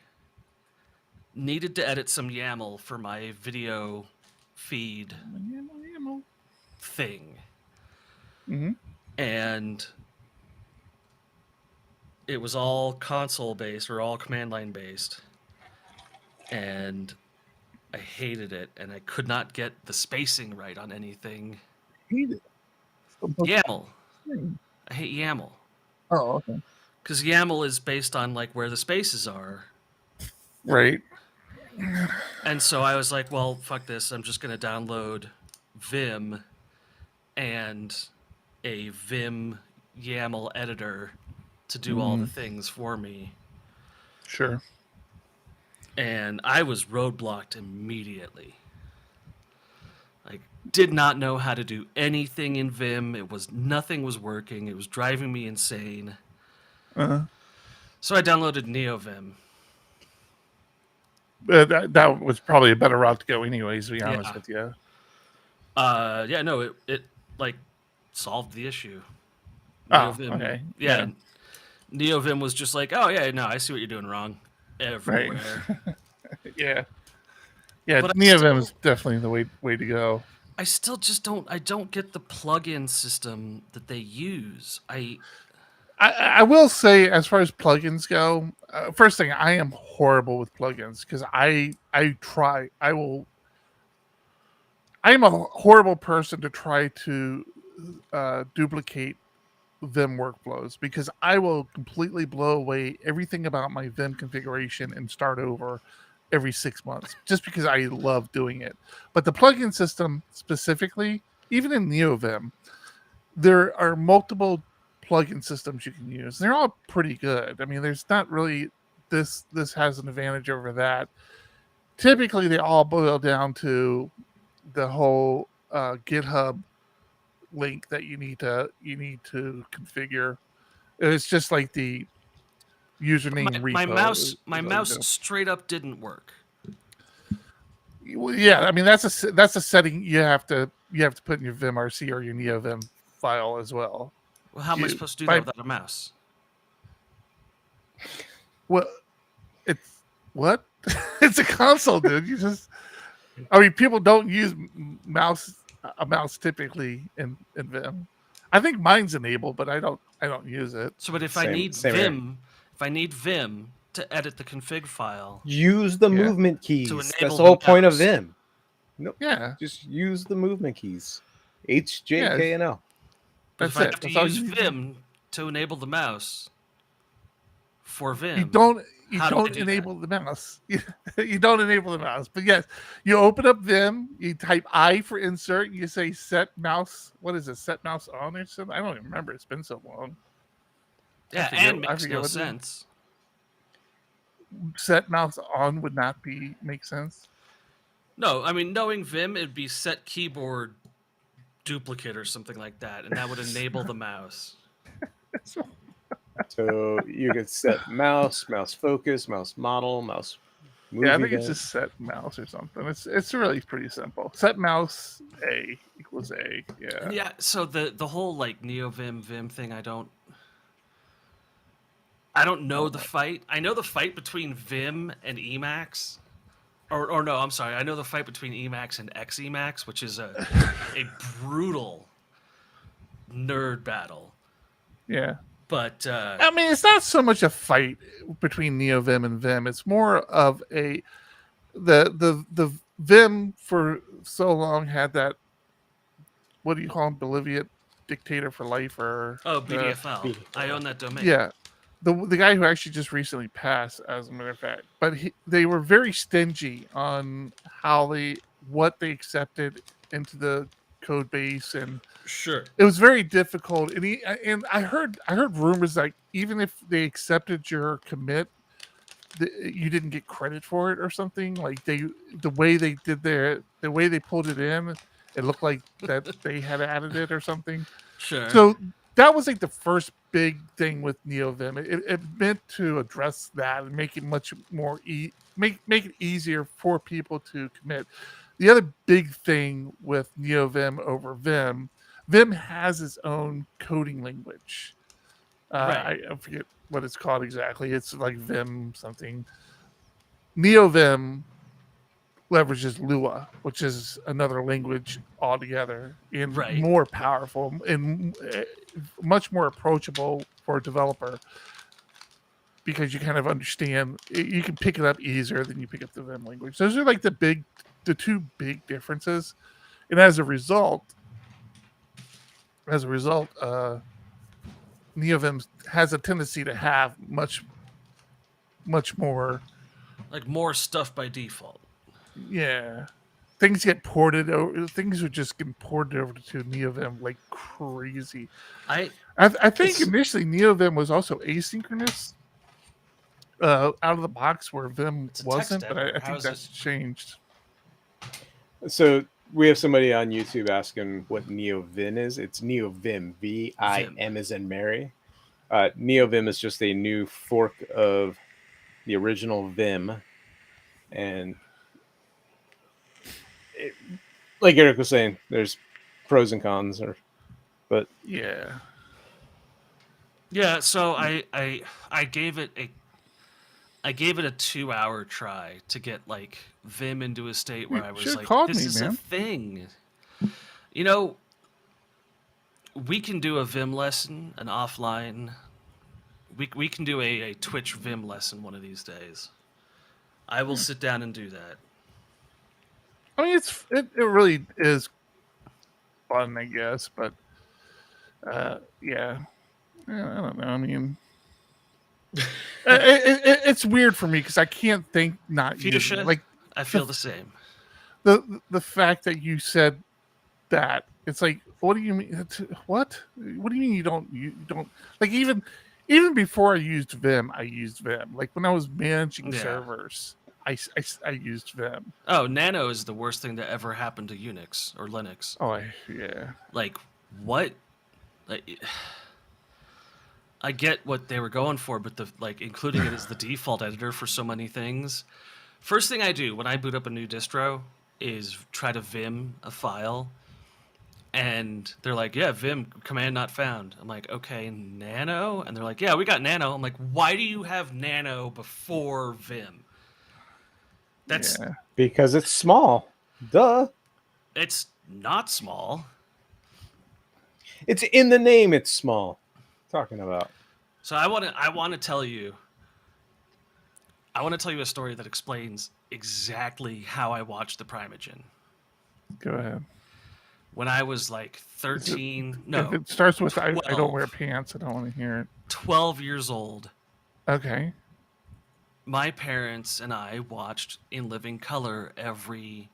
needed to edit some YAML for my video feed thing. Mm-hmm. And it was all console based or all command line based. And I hated it, and I could not get the spacing right on anything. Hate it. YAML. I hate YAML. Oh, okay. Because YAML is based on like where the spaces are. Right. And so I was like, well, fuck this. I'm just going to download Vim and a Vim YAML editor to do all the things for me. Sure. And I was roadblocked immediately. I did not know how to do anything in Vim. Nothing was working. It was driving me insane. Uh-huh. So I downloaded NeoVim. That was probably a better route to go, anyways. To be honest with you. Yeah, no, it like solved the issue. NeoVim, okay. Yeah. NeoVim was just like, oh yeah, no, I see what you're doing wrong everywhere. Right. Yeah. But NeoVim is definitely the way to go. I still just don't get the plugin system that they use. I will say, as far as plugins go, first thing, I am horrible with plugins because I am a horrible person to try to duplicate Vim workflows because I will completely blow away everything about my Vim configuration and start over every 6 months just because I love doing it. But the plugin system specifically, even in NeoVim, there are multiple plugin systems you can use. They're all pretty good. I mean, there's not really this has an advantage over that. Typically, they all boil down to the whole GitHub link that you need to configure. It's just like the username repo. My mouse straight up didn't work. Well, yeah, I mean that's a setting you have to put in your vimrc or your NeoVim file as well. Well, how am I supposed to do that without a mouse? Well, it's what? It's a console, dude. You just, I mean, people don't use a mouse typically in Vim. I think mine's enabled, but I don't use it. So, but if I need Vim to edit the config file, use the movement keys. That's the the whole point of mouse. Vim. No, Yeah, just use the movement keys. H, J, K, and L. But if I have to use Vim to enable the mouse for Vim, you don't do enable the mouse. You don't enable the mouse. But yes, you open up Vim, you type I for insert, and you say set mouse. What is it? Set mouse on or something? I don't even remember. It's been so long. Yeah, and makes no sense. Set mouse on would not make sense. No, I mean, knowing Vim, it'd be set keyboard duplicate or something like that, and that would enable the mouse. So you could set mouse focus, mouse model, mouse move Yeah, I think it's event. just set mouse or something. It's really pretty simple. Set mouse A equals A. Yeah. Yeah, so the whole like NeoVim Vim thing, I don't know the fight. I know the fight between Vim and Emacs. Or no, I'm sorry. I know the fight between Emacs and XEmacs, which is a brutal nerd battle. Yeah. But I mean, it's not so much a fight between NeoVim and Vim. It's more of the Vim for so long had that, what do you call him, Bolivia dictator for life, or BDFL. I own that domain. yeah, the guy who actually just recently passed, as a matter of fact. But they were very stingy on what they accepted into the code base, and Sure. it was very difficult. And I heard rumors like even if they accepted your commit, you didn't get credit for it or something. Like the way they pulled it in, it looked like that they had added it or something. Sure. So that was like the first big thing with NeoVim. It meant to address that and make it much more make it easier for people to commit. The other big thing with NeoVim over Vim has its own coding language. Right. I forget what it's called exactly. It's like Vim something. NeoVim leverages Lua, which is another language altogether, and Right. more powerful and much more approachable for a developer, because you kind of understand, you can pick it up easier than you pick up the Vim language. Those are like the two big differences. And as a result, NeoVim has a tendency to have much more, like more stuff by default. yeah. Things get ported over. Things are just getting ported over to NeoVim like crazy. I think initially NeoVim was also asynchronous out of the box, where Vim wasn't, but I think that's changed. So we have somebody on YouTube asking what NeoVim is. It's NeoVim, VIM as in Mary. NeoVim is just a new fork of the original Vim, and like Eric was saying, there's pros and cons, but yeah. So I gave it a 2-hour try to get like Vim into a state where I was like, this is a thing. You know, we can do a Vim lesson, an offline. We can do a Twitch Vim lesson one of these days. I will sit down and do that. I mean, it really is fun, I guess, but yeah, I don't know. I mean, it's weird for me because I can't think not Fuchsia, like I feel the same. The fact that you said that, it's like, what do you mean? What do you mean you don't like, even before I used Vim, like when I was managing servers, I used Vim. Oh, Nano is the worst thing that ever happened to Unix or Linux. Oh, yeah. Like, what? Like, I get what they were going for, but including it as the default editor for so many things. First thing I do when I boot up a new distro is try to Vim a file. And they're like, yeah, Vim command not found. I'm like, okay, Nano? And they're like, yeah, we got Nano. I'm like, why do you have Nano before Vim? That's because it's small. Duh. It's not small. It's in the name. It's small. Talking about. So I want to tell you a story that explains exactly how I watched the Primogen. Go ahead. When I was like 13, if it starts with I don't wear pants, I don't want to hear it. 12 years old. Okay. My parents and I watched in living color every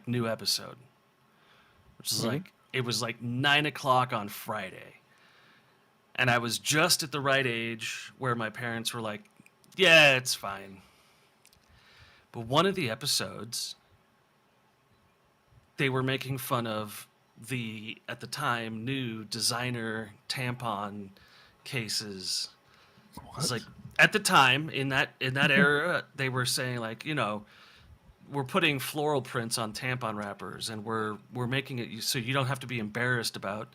new episode, which is it was 9:00 on Friday. And I was just at the right age where my parents were like, yeah, it's fine. But one of the episodes, they were making fun of the, at the time, new designer tampon cases. It's like, at the time, in that era, they were saying, like, you know, we're putting floral prints on tampon wrappers, and we're making it so you don't have to be embarrassed about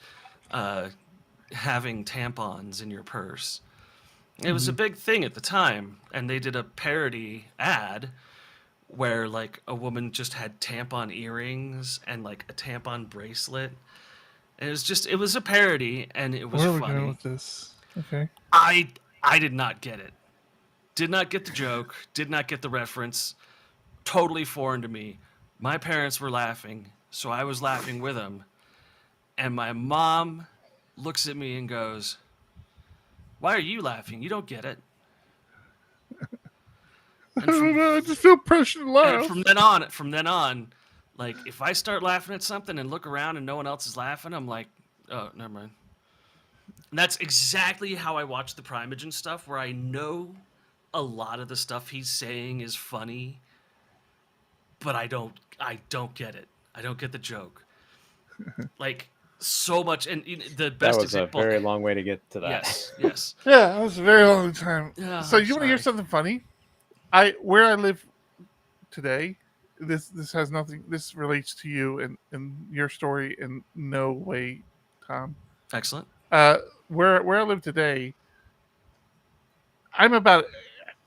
having tampons in your purse. It was a big thing at the time, and they did a parody ad where, like, a woman just had tampon earrings and, like, a tampon bracelet. And it was a parody, and it was Where are we funny. going with this? Okay. I did not get it. Did not get the joke. Did not get the reference. Totally foreign to me. My parents were laughing, so I was laughing with them. And my mom looks at me and goes, "Why are you laughing? You don't get it." I don't know. I just feel pressure to laugh. And from then on, like, if I start laughing at something and look around and no one else is laughing, I'm like, oh, never mind. And that's exactly how I watch the Primeagen stuff, where I know a lot of the stuff he's saying is funny, but I don't get it. I don't get the joke. Like, so much, and the best That was example. a very long way to get to that. Yes. Yeah, that was a very long time. Yeah, So I'm you want to hear sorry. something funny? Where I live today, this has nothing. This relates to you and your story in no way, Tom. Excellent. Where I live today, I'm about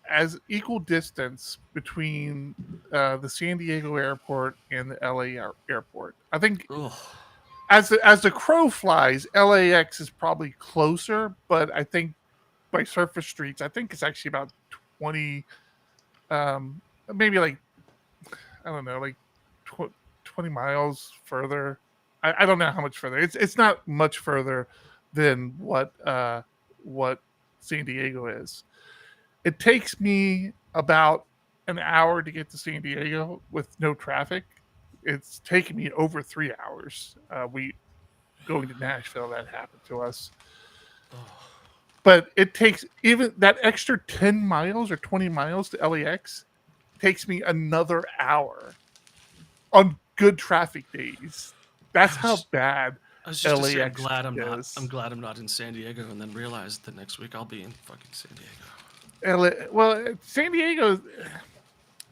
as equal distance between the San Diego airport and the LA airport. I think Ugh. as the crow flies, LAX is probably closer, but I think by surface streets, I think it's actually about 20, maybe like, I don't know, like 20 miles further. I don't know how much further. It's not much further than what San Diego is. It takes me about an hour to get to San Diego with no traffic. It's taken me over 3 hours. We going to Nashville, that happened to us. But it takes even that extra 10 miles or 20 miles to LAX takes me another hour on good traffic days. That's how bad I was just gonna say, LAX is. I'm glad I'm not in San Diego, and then realized that next week I'll be in fucking San Diego.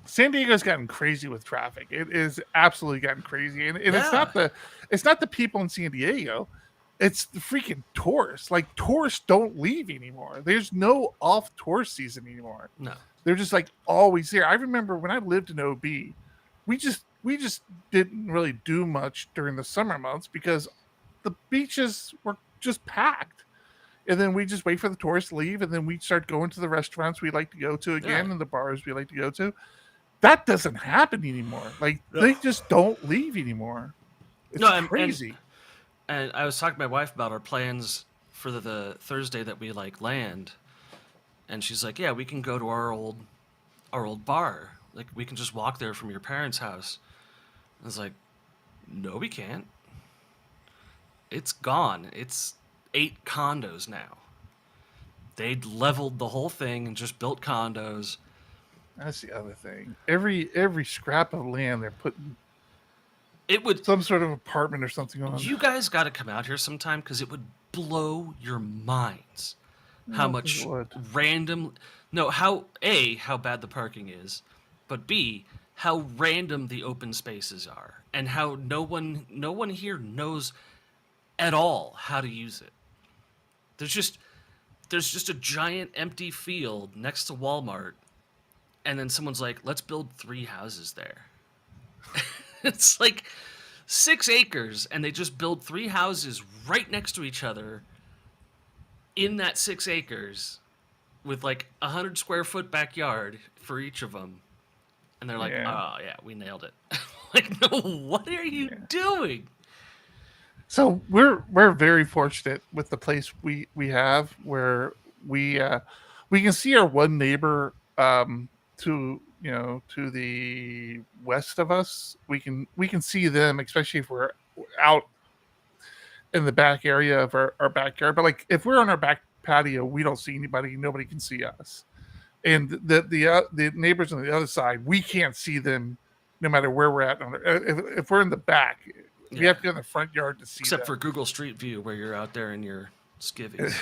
San Diego's gotten crazy with traffic. It is absolutely gotten crazy, and it's not the people in San Diego. It's the freaking tourists. Like, tourists don't leave anymore. There's no off tourist season anymore. No. They're just like always there. I remember when I lived in OB, we just didn't really do much during the summer months because the beaches were just packed. And then we just wait for the tourists to leave, and then we start going to the restaurants we like to go to again and the bars we like to go to. That doesn't happen anymore. Like, they just don't leave anymore. It's crazy. And I was talking to my wife about our plans for the Thursday that we, like, land, and she's like, "Yeah, we can go to our old bar. Like, we can just walk there from your parents' house." I was like, "No, we can't. It's gone. It's 8 condos now. They'd leveled the whole thing and just built condos." That's the other thing. Every scrap of land they're putting some sort of apartment or something on. You guys got to come out here sometime, because it would blow your minds how much random. No, how bad the parking is, but B, how random the open spaces are, and how no one here knows at all how to use it. There's just a giant empty field next to Walmart, and then someone's like, "Let's build 3 houses there." It's like 6 acres, and they just build 3 houses right next to each other in that 6 acres with like 100 square foot backyard for each of them. And they're like, "Oh yeah, we nailed it." Like, no, what are you doing? So we're very fortunate with the place we have, where we can see our one neighbor to the west of us. We can see them, especially if we're out in the back area of our backyard. But like, if we're on our back patio, we don't see anybody. Nobody can see us. and the neighbors on the other side, we can't see them no matter where we're at. If we're in the back, we have to go in the front yard to see Except them. for Google Street View, where you're out there in your skivvies.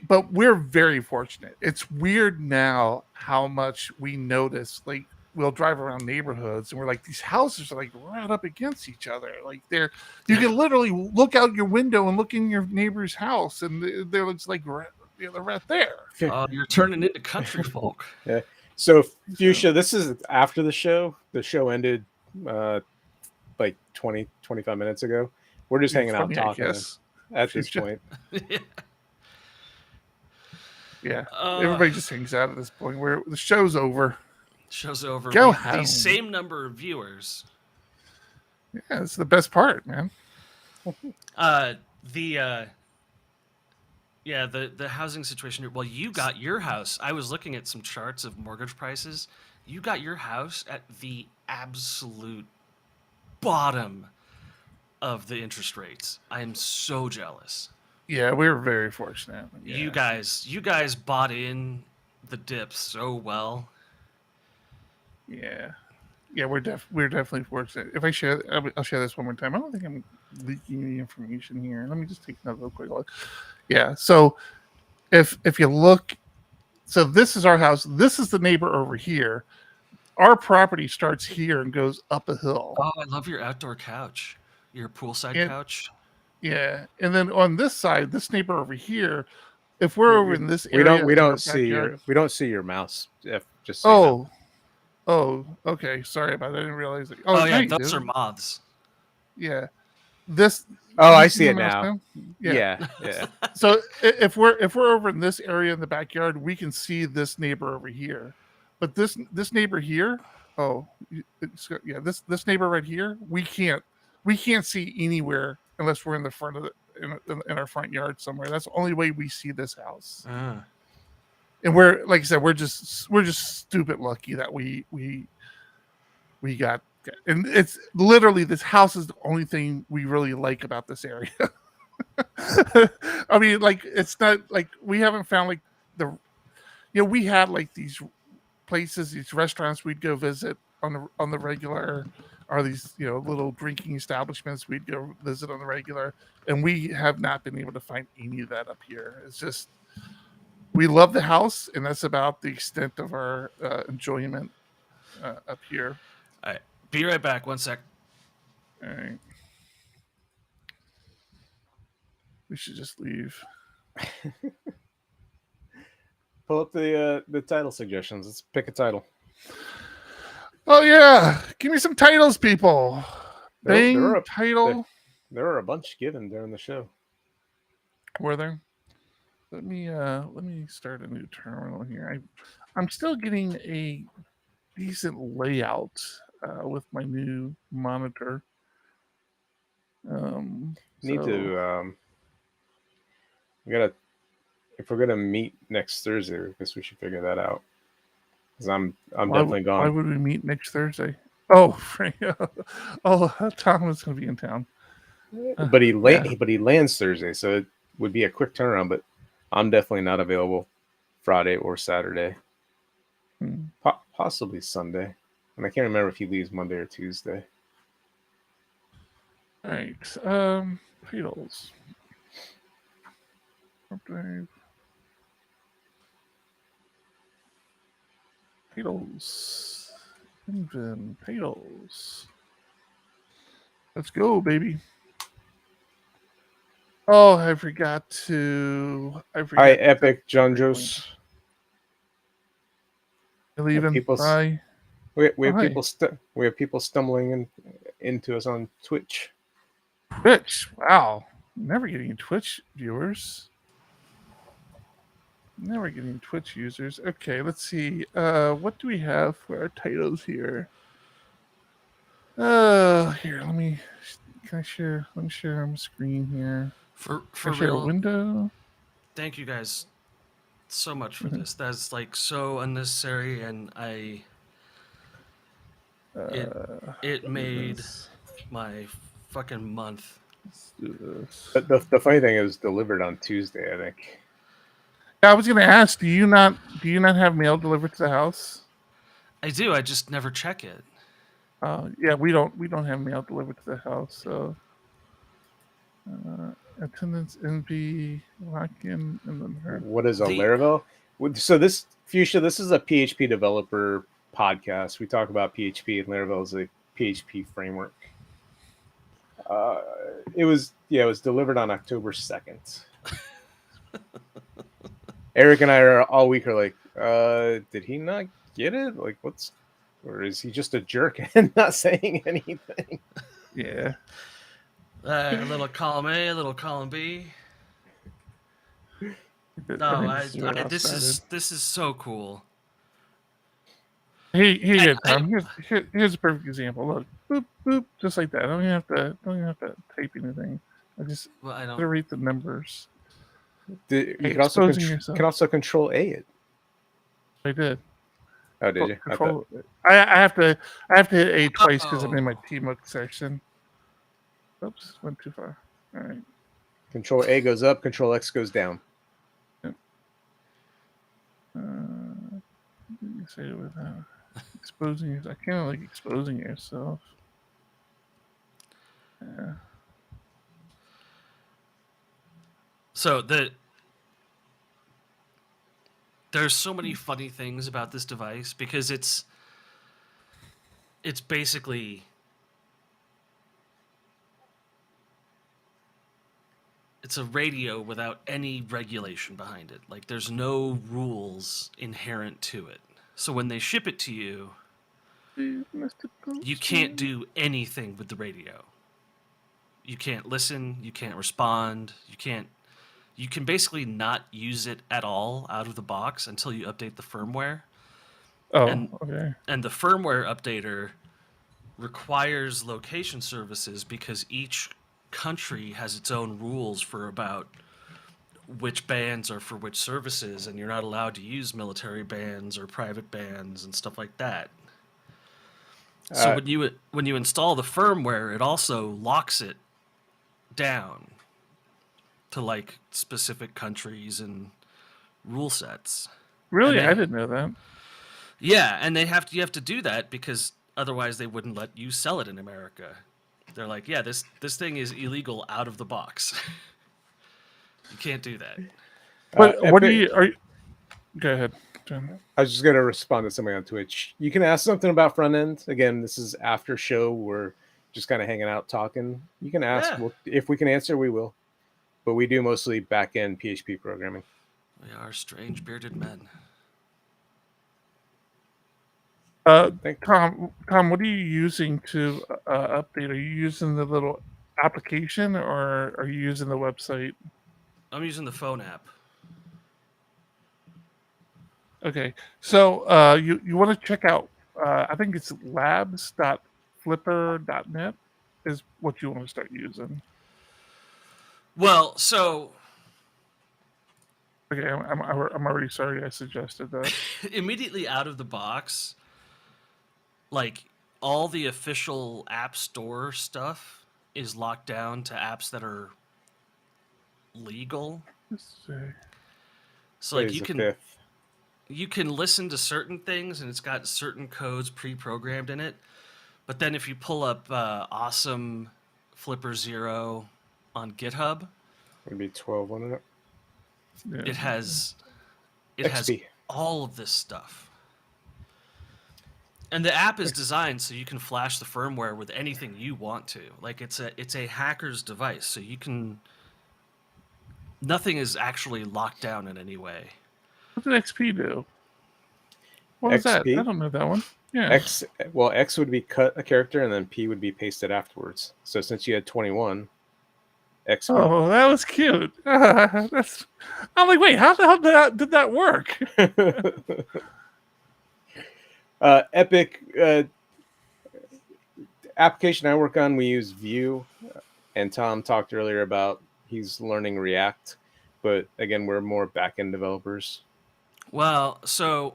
But we're very fortunate. It's weird now how much we notice. Like, we'll drive around neighborhoods and we're like, these houses are like right up against each other. Like, you can literally look out your window and look in your neighbor's house, and they're just like they're right there. Oh, you're turning into country folk. Yeah. So, Fuchsia, this is after the show. The show ended like 20, 25 minutes ago. We're just hanging out talking at this point. Yeah. Everybody just hangs out at this point where the show's over. Show's over. Go the home. Same number of viewers. Yeah, it's the best part, man. The housing situation. Well, you got your house. I was looking at some charts of mortgage prices. You got your house at the absolute bottom of the interest rates. I am so jealous. Yeah, we were very fortunate. Yeah. You guys bought in the dips so well. Yeah. Yeah, we're definitely fortunate. If I share, I'll share this one more time. I don't think I'm leaking any information here. Let me just take another quick look. Yeah. So if you look, so this is our house. This is the neighbor over here. Our property starts here and goes up a hill. Oh, I love your outdoor couch. Your poolside couch. Yeah. And then on this side, this neighbor over here, if we're over in this area, we don't see your mouse. Just so Oh, okay. Sorry about that. I didn't realize it. Oh yeah, those are moths. Yeah. This. Oh, I see it now. Yeah. So if we're over in this area in the backyard, we can see this neighbor over here. But this neighbor here, this neighbor right here, we can't see anywhere unless we're in the front of in our front yard somewhere. That's the only way we see this house. And we're, like I said, we're just stupid lucky that we got, and it's literally, this house is the only thing we really like about this area. I mean, like, it's not like we haven't found like we had like these places, these restaurants we'd go visit on the regular, or these little drinking establishments we'd go visit on the regular, and we have not been able to find any of that up here. It's just, we love the house, and that's about the extent of our enjoyment up here. All right. Be right back. 1 sec. All right. We should just leave. Pull up the title suggestions. Let's pick a title. Oh, yeah. Give me some titles, people. Title. There are a bunch given during the show. Were there? Let me start a new terminal here. I'm still getting a decent layout with my new monitor. If we're gonna meet next Thursday, I guess we should figure that out. Because I'm definitely gone. Why would we meet next Thursday? Oh, Frank. Tom is gonna be in town. But he lands Thursday, so it would be a quick turnaround. But I'm definitely not available Friday or Saturday. Possibly Sunday. And I can't remember if he leaves Monday or Tuesday. All right. Titles. Update. Titles. Engine. Titles. Let's go, baby. Oh, I forgot. Hi, Epic John Jose. Leaving. Bye. We have people stumbling into us on Twitch. Twitch. Wow. Never getting Twitch viewers. Never getting Twitch users. Okay, let's see. What do we have for our titles here? Here, can I share? Let me share my screen here. For share real, a window. Thank you guys so much for this. That's like so unnecessary, and it made my fucking month. Let's do this. The funny thing is, delivered on Tuesday, I think. I was going to ask, do you not have mail delivered to the house? I do. I just never check it. Yeah, we don't have mail delivered to the house. So attendance NV lock-in and then her. What is a The- Laravel? So this Fuchsia, this is a PHP developer podcast. We talk about PHP, and Laravel is a PHP framework. It was delivered on October 2nd. Eric and I are all week are like, did he not get it? Like, or is he just a jerk and not saying anything? Yeah. A little column A, a little column B. No, this is so cool. Here, Tom. Here's a perfect example. Look, boop boop, just like that. I don't even have to type anything. I just read the numbers. You can also control A it. I did. Oh, did you? I have to hit A twice because I'm in my teamwork section. Oops, went too far. All right. Control A goes up. Control X goes down. Yep. You say it without exposing yourself. I kind of like exposing yourself. Yeah. So there's so many funny things about this device because it's basically it's a radio without any regulation behind it. Like there's no rules inherent to it. So when they ship it to you, you can't do anything with the radio. You can't listen, you can't respond, you can basically not use it at all out of the box until you update the firmware. Oh, okay. And the firmware updater requires location services because each country has its own rules for about which bands are for which services, and you're not allowed to use military bands or private bands and stuff like that. So when you install the firmware, it also locks it down to like specific countries and rule sets. Really, I didn't know that. Yeah, and you have to do that because otherwise they wouldn't let you sell it in America. They're like, yeah, this thing is illegal out of the box. You can't do that. But go ahead, John. I was just going to respond to somebody on Twitch. You can ask something about front end. Again, this is after show. We're just kind of hanging out talking. You can ask. Yeah. If we can answer, we will. But we do mostly back end PHP programming. We are strange bearded men. Tom, what are you using to update? Are you using the little application or are you using the website? I'm using the phone app. Okay, so you want to check out, I think it's labs.flipper.net is what you want to start using. Well, so... Okay, I'm already sorry I suggested that. Immediately out of the box, like, all the official App Store stuff is locked down to apps that are legal. So, like, you can listen to certain things, and it's got certain codes pre-programmed in it. But then if you pull up awesome Flipper 0 on GitHub, would be 12 on it. Yeah. it has all of this stuff. And the app is designed so you can flash the firmware with anything you want to. Like it's a hacker's device, so you can. Nothing is actually locked down in any way. What did XP do? What was that? I don't know that one. Yeah. X would be cut a character, and then P would be pasted afterwards. So since you had 21, X. Oh, that was cute. I'm like, wait, how the hell did that work? Epic application I work on, we use Vue, and Tom talked earlier about he's learning React, but again, we're more back-end developers. Well, so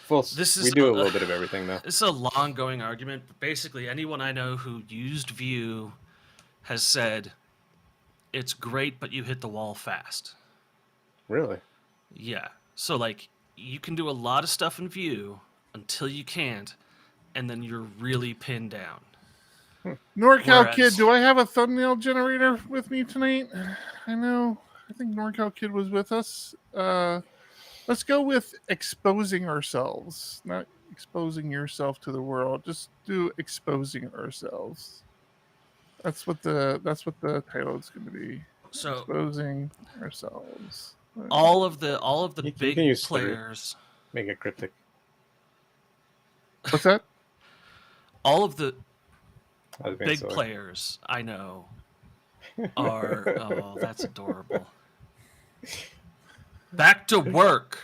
we do a little bit of everything, though. This is a long-going argument, but basically anyone I know who used Vue has said it's great, but you hit the wall fast. Really? Yeah. So like you can do a lot of stuff in Vue until you can't, and then you're really pinned down. NorCal Kid, Whereas- do I have a thumbnail generator with me tonight? I know. I think NorCal Kid was with us. Let's go with exposing ourselves, not exposing yourself to the world. Just do exposing ourselves. That's what the title is going to be. So Exposing ourselves. all of the You big can use players, Make it cryptic. What's that? all of the I was being big silly. players I know are oh, that's adorable. Back to work.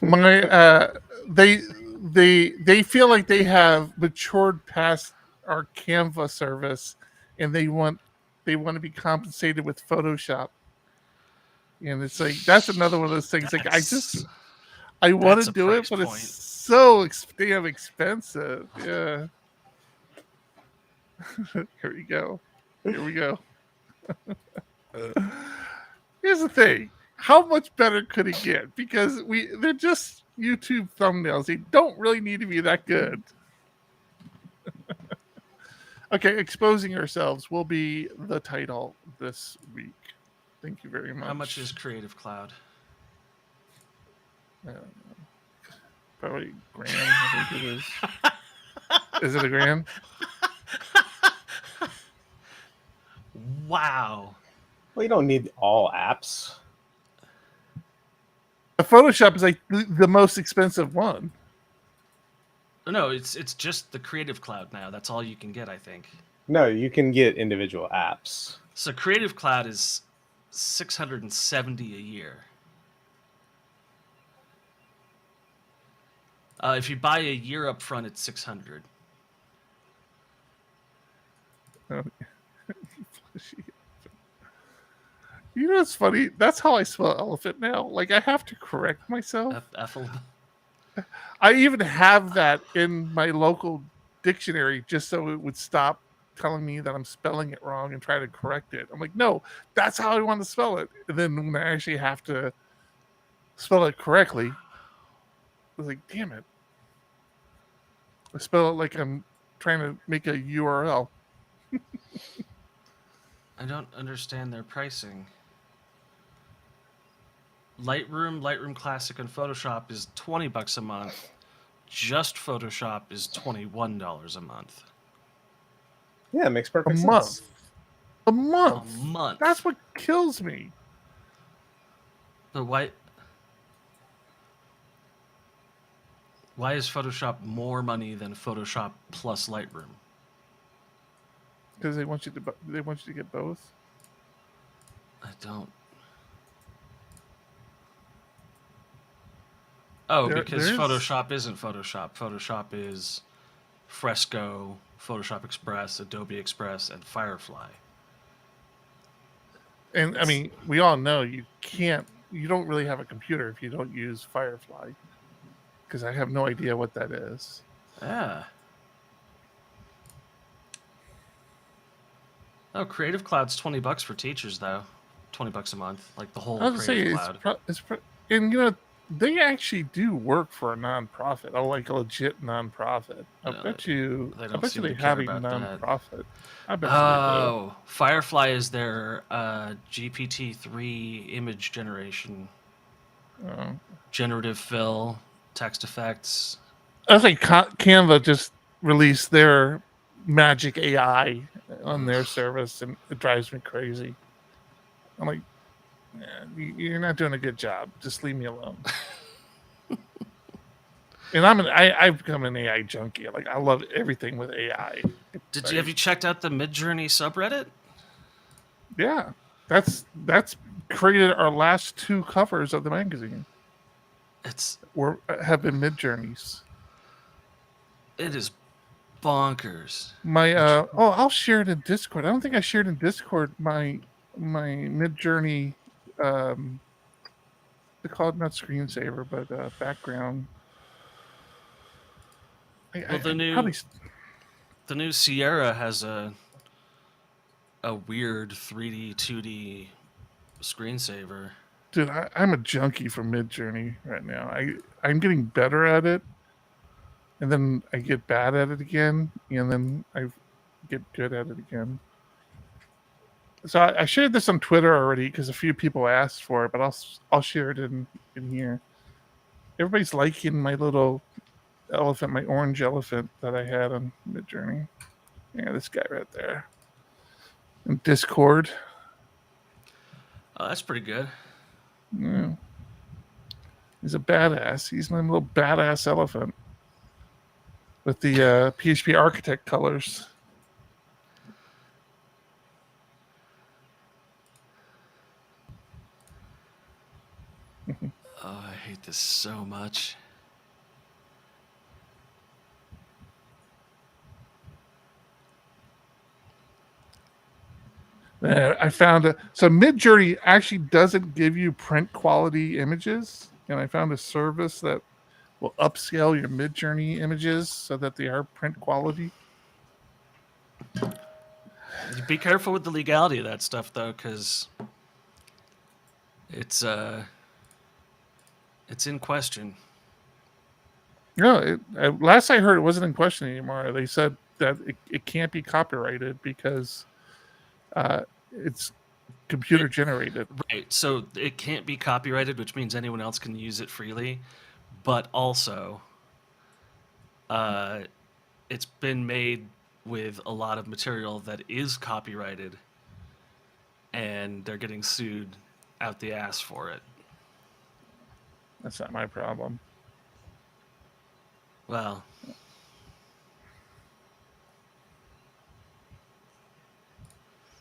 My they feel like they have matured past our Canva service, and they want to be compensated with Photoshop. And it's like that's another one of those things. Like I want That's to a do it, price but point. it's so damn expensive. Yeah. Here we go. Here we go. Here's the thing. How much better could it get? Because they're just YouTube thumbnails. They don't really need to be that good. Okay, exposing ourselves will be the title this week. Thank you very much. How much is Creative Cloud? Probably grand, I think it is. Is it a grand? Wow. Well, you don't need all apps. The Photoshop is like the most expensive one. No, it's just the Creative Cloud now. That's all you can get, I think. No, you can get individual apps. So Creative Cloud is $670 a year. If you buy a year up front, it's $600. You know what's funny? That's how I spell elephant now. Like I have to correct myself. Ethel. I even have that in my local dictionary just so it would stop telling me that I'm spelling it wrong and try to correct it. I'm like, no, that's how I want to spell it. And then when I actually have to spell it correctly, I was like, damn it. I spell it like I'm trying to make a URL. I don't understand their pricing. Lightroom Classic, and Photoshop is $20 a month. Just Photoshop is $21 a month. Yeah, it makes perfect sense. Month. A month. A month. That's what kills me. But why is Photoshop more money than Photoshop plus Lightroom? Because they want you to get both. I don't. Oh, because there's- Photoshop isn't Photoshop. Photoshop is Fresco, Photoshop Express, Adobe Express, and Firefly. And I mean, we all know you don't really have a computer if you don't use Firefly. Because I have no idea what that is. Yeah. Oh, Creative Cloud's $20 for teachers, though. $20 a month, like the whole I was Creative saying, Cloud. and you know, they actually do work for a nonprofit, like a legit nonprofit. I No, bet you they they don't seem to care have a about that. nonprofit. I bet you Oh, Firefly is their GPT-3 image generation, they do. generative fill, text effects. I was like, Canva just released their Magic AI on their service, and it drives me crazy. I'm like, you're not doing a good job. Just leave me alone. And I've become an AI junkie. Like I love everything with AI. Have you checked out the Midjourney subreddit? Yeah, that's created our last two covers of the magazine. Have been Midjourneys. It is bonkers. I'll share it in Discord. I don't think I shared in Discord my Midjourney. They call it not screensaver, but background. Well, the new Sierra has a weird 3D, 2D screensaver. Dude, I'm a junkie for Midjourney right now. I'm getting better at it, and then I get bad at it again, and then I get good at it again. So I shared this on Twitter already because a few people asked for it, but I'll share it in here. Everybody's liking my little elephant, my orange elephant that I had on Midjourney. Yeah, this guy right there. In Discord. Oh, that's pretty good. Yeah. He's a badass. He's my little badass elephant with the PHP architect colors. Oh, I hate this so much. I found so Midjourney actually doesn't give you print quality images, and I found a service that will upscale your Midjourney images so that they are print quality. Be careful with the legality of that stuff, though, because it's in question. No, last I heard, it wasn't in question anymore. They said that it can't be copyrighted because it's computer generated. Right. So it can't be copyrighted, which means anyone else can use it freely. But also, it's been made with a lot of material that is copyrighted, and they're getting sued out the ass for it. That's not my problem. Well,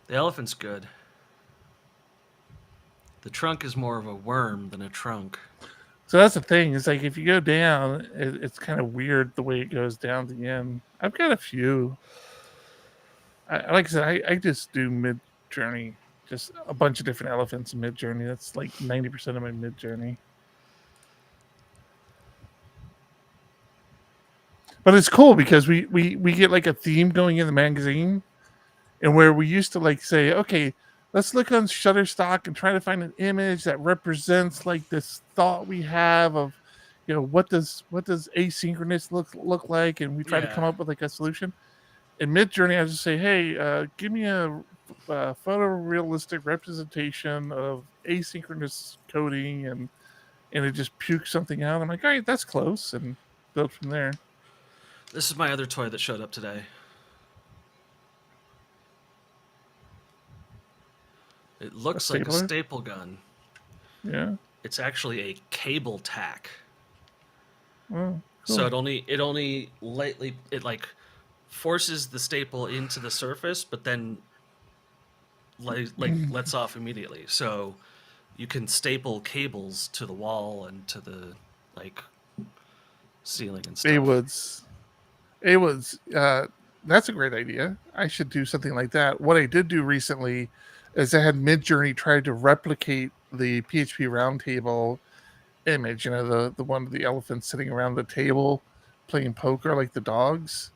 the elephant's good. The trunk is more of a worm than a trunk. So that's the thing. It's like if you go down, it's kind of weird the way it goes down to the end. I've got a few. Like I said, I just do Midjourney, just a bunch of different elephants in Midjourney. That's like 90% of my Midjourney. But it's cool because we get like a theme going in the magazine, and where we used to like say, okay, let's look on Shutterstock and try to find an image that represents like this thought we have of, what does asynchronous look like, and we try to come up with like a solution. In Midjourney, I just say, hey, give me a photorealistic representation of asynchronous coding, and it just pukes something out. I'm like, all right, that's close, and build from there. This is my other toy that showed up today. It looks like a staple gun. Yeah. It's actually a cable tack. Oh, cool. So it only lightly forces the staple into the surface, but then lets off immediately. So you can staple cables to the wall and to the ceiling and stuff. A-Woods, that's a great idea. I should do something like that. What I did do recently is I had Midjourney try to replicate the PHP Roundtable image, the one of the elephants sitting around the table playing poker like the dogs.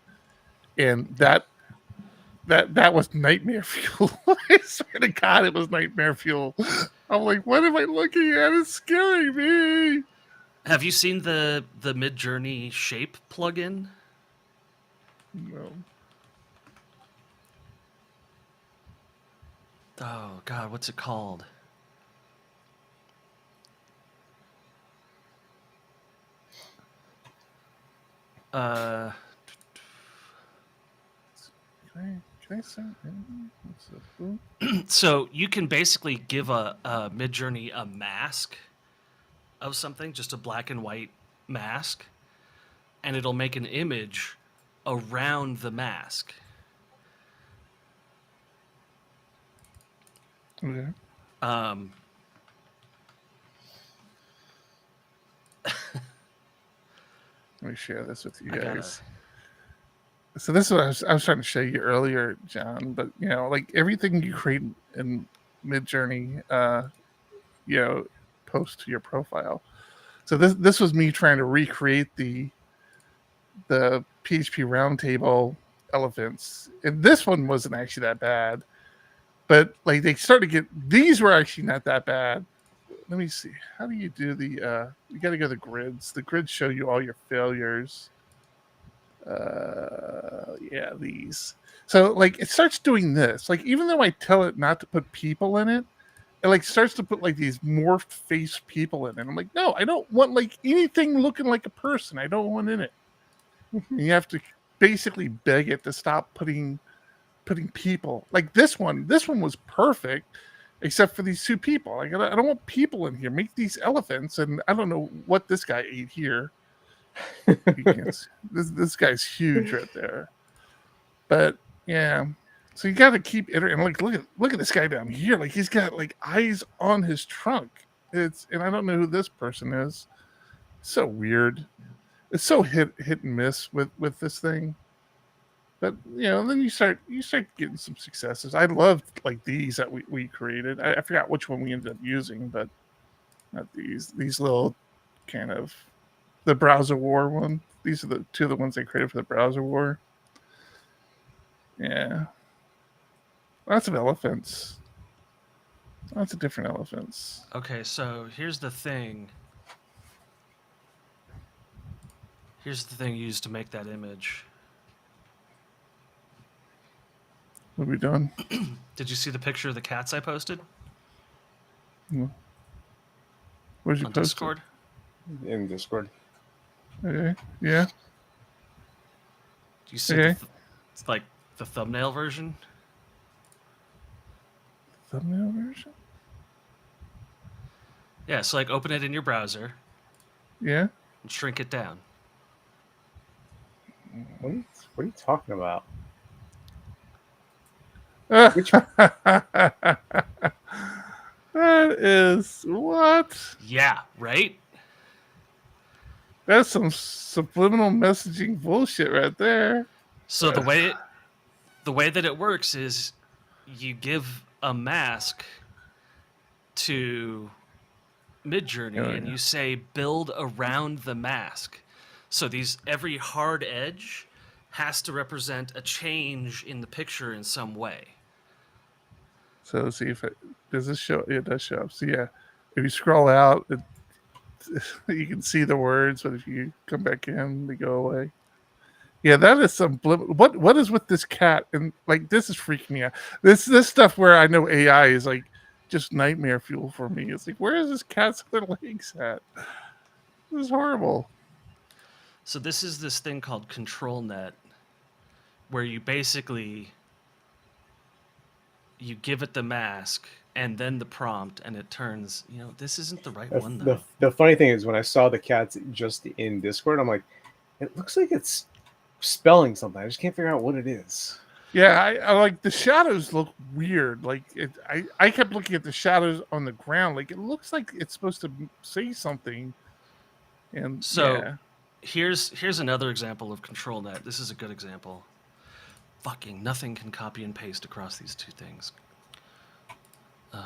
And that was nightmare fuel. I swear to God, it was nightmare fuel. I'm like, what am I looking at? It's scaring me. Have you seen the Midjourney shape plugin? No. Oh God, what's it called? Can I say? So you can basically give a Midjourney a mask of something, just a black and white mask, and it'll make an image around the mask. Okay. Let me share this with you guys. So this is what I was trying to show you earlier, John. But like everything you create in Midjourney, post to your profile. So this was me trying to recreate the PHP Roundtable elephants, and this one wasn't actually that bad. But like they started to get, these were actually not that bad. let me see. How do you do the? You got to go to the grids. The grids show you all your failures. Yeah, these. So like it starts doing this. Like even though I tell it not to put people in it, it like starts to put like these morphed face people in it. I'm like, no, I don't want like anything looking like a person. I don't want in it. And you have to basically beg it to stop putting people. Like this one. This one was perfect, except for these two people. Like I don't want people in here. Make these elephants, and I don't know what this guy ate here. You can't see. This guy's huge right there. But yeah, so you got to keep iterating. Like look at this guy down here. Like he's got like eyes on his trunk. And I don't know who this person is. So weird. It's so hit and miss with this thing. But then you start getting some successes. I loved like these that we created. I forgot which one we ended up using, but not these little kind of the browser war one. These are the two of the ones they created for the browser war. Yeah. Lots of elephants. Lots of different elephants. Okay, so here's the thing. Here's the thing used to make that image. What are we doing? Did you see the picture of the cats I posted No. Where'd you on post Discord? In Discord. it? Okay. Yeah. Do you see Okay. it's like the thumbnail version? Thumbnail version? Yeah, so like open it in your browser Yeah. and shrink it down. What are you talking about? That is what? Yeah, right? That's some subliminal messaging bullshit right there. So the way that it works is you give a mask to Midjourney Oh, and yeah. you say build around the mask. So every hard edge has to represent a change in the picture in some way. So see if does this show? It does show up. So yeah, if you scroll out, you can see the words, but if you come back in, they go away. Yeah, that is some what is with this cat? And like this is freaking me out. This stuff where I know AI is like just nightmare fuel for me. It's like, where is this cat's other legs at? This is horrible. So this is this thing called ControlNet, where you basically you give it the mask and then the prompt, and it turns. This isn't the right one though. The funny thing is, when I saw the cats just in Discord, I'm like, it looks like it's spelling something. I just can't figure out what it is. Yeah, I like the shadows look weird. Like I kept looking at the shadows on the ground. Like it looks like it's supposed to say something. And So yeah. here's another example of ControlNet. This is a good example. Fucking nothing can copy and paste across these two things. Ugh.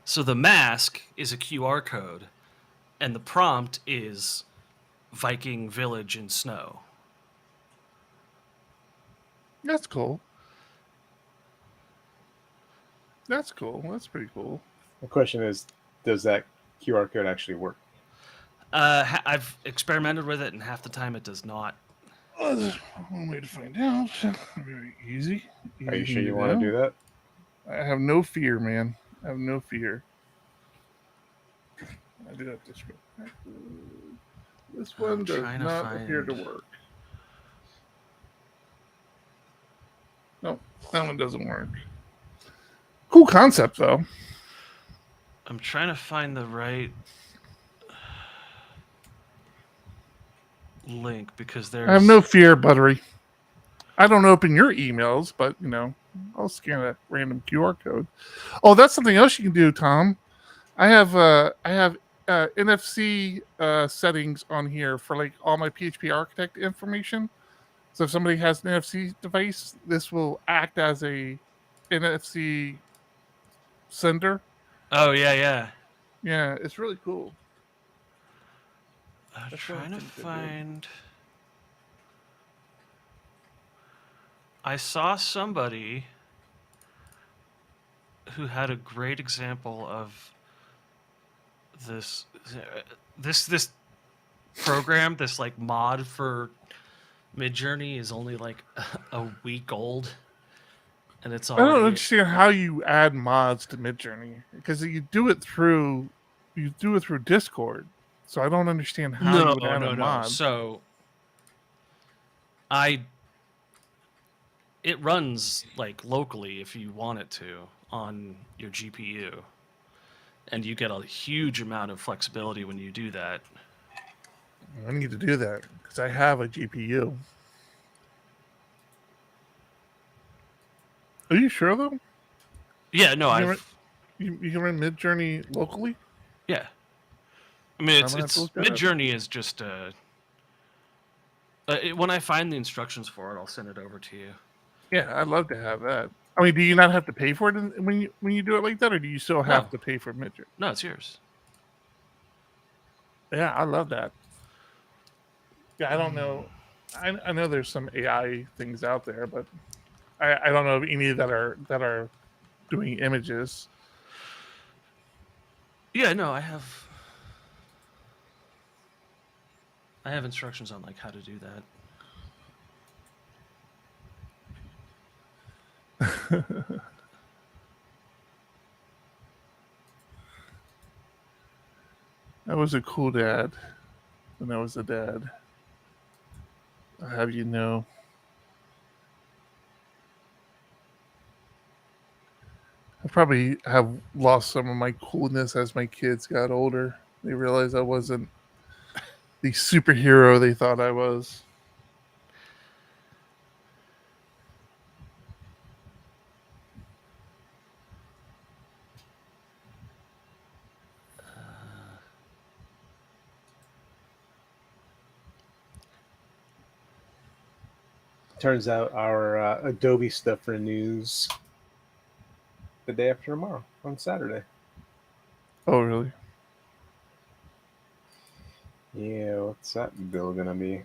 So the mask is a QR code, and the prompt is Viking village in snow. That's cool. That's cool. That's pretty cool. The question is, does that QR code actually work? I've experimented with it, and half the time it does not. Well, there's one way to find out. Very easy. Are you Easy sure you want to do that? I have no fear, man. I have no fear. I do have this one. This one I'm does trying to not appear to find- work. No, that one doesn't work. Cool concept, though. I'm trying to find the right link because there's. I have no fear, Buttery. I don't open your emails, but I'll scan a random QR code. Oh, that's something else you can do, Tom. I have NFC settings on here for like all my PHP architect information. So if somebody has an NFC device, this will act as a NFC sender. Oh yeah. Yeah, it's really cool. I'm That's trying to what I think they did. find. I saw somebody who had a great example of this program, this like mod for Midjourney is only like a week old, and it's I don't already understand how you add mods to Midjourney because you do it through Discord. So I don't understand how you would add a mod. So it runs like locally if you want it to on your GPU, and you get a huge amount of flexibility when you do that. I need to do that because I have a GPU. Are you sure though? Yeah, no, You can run Midjourney locally. yeah. I mean, I'm gonna have it's to look that up. Midjourney is just when I find the instructions for it, I'll send it over to you. Yeah, I'd love to have that. I mean, do you not have to pay for it when you do it like that, or do you still have to pay for Midjourney? No, it's yours. Yeah, I love that. Yeah, I don't know. I know there's some AI things out there, but I don't know of any that are doing images. Yeah, no, I have instructions on like how to do that. I was a cool dad when I was a dad. I'll have you know. I probably have lost some of my coolness as my kids got older. They realized I wasn't the superhero they thought I was. Turns out our Adobe stuff renews the day after tomorrow on Saturday. Oh, really? Yeah, what's that bill gonna be?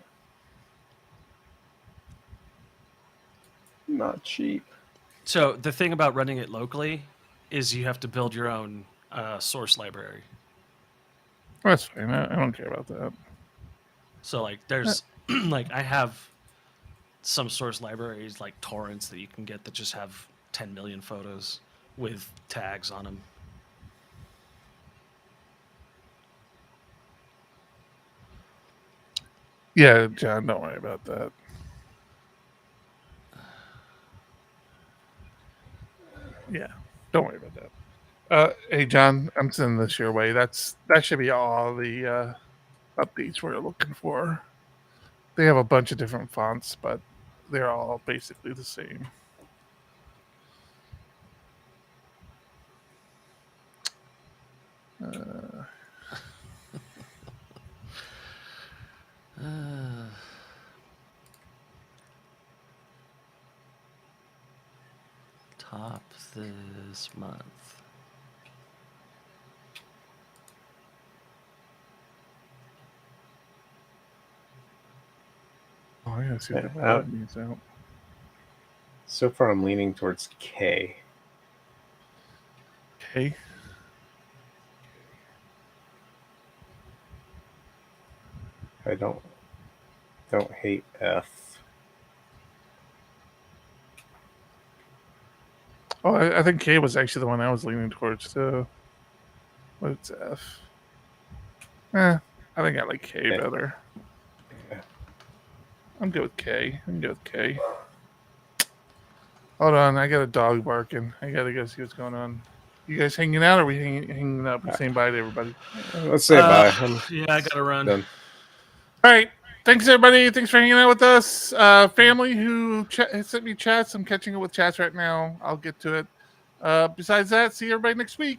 Not cheap. So the thing about running it locally is you have to build your own source library. That's fine. I don't care about that. So like there's like I have some source libraries like torrents that you can get that just have 10 million photos with tags on them. Yeah, John, don't worry about that. Yeah, don't worry about that. Hey, John, I'm sending this your way. That should be all the updates we're looking for. They have a bunch of different fonts, but they're all basically the same. Top this month. Oh, I gotta see what Yeah, that means out. So far, I'm leaning towards K. Okay. I don't hate F. Oh, I think K was actually the one I was leaning towards too. What's F? I think I like K better. Yeah. I'm good with K. Hold on, I got a dog barking. I gotta go see what's going on. You guys hanging out, or are we hanging up and saying bye to everybody? Let's say bye. Yeah, I gotta run. Done. All right. Thanks, everybody. Thanks for hanging out with us. Family who sent me chats. I'm catching up with chats right now. I'll get to it. Besides that, see everybody next week.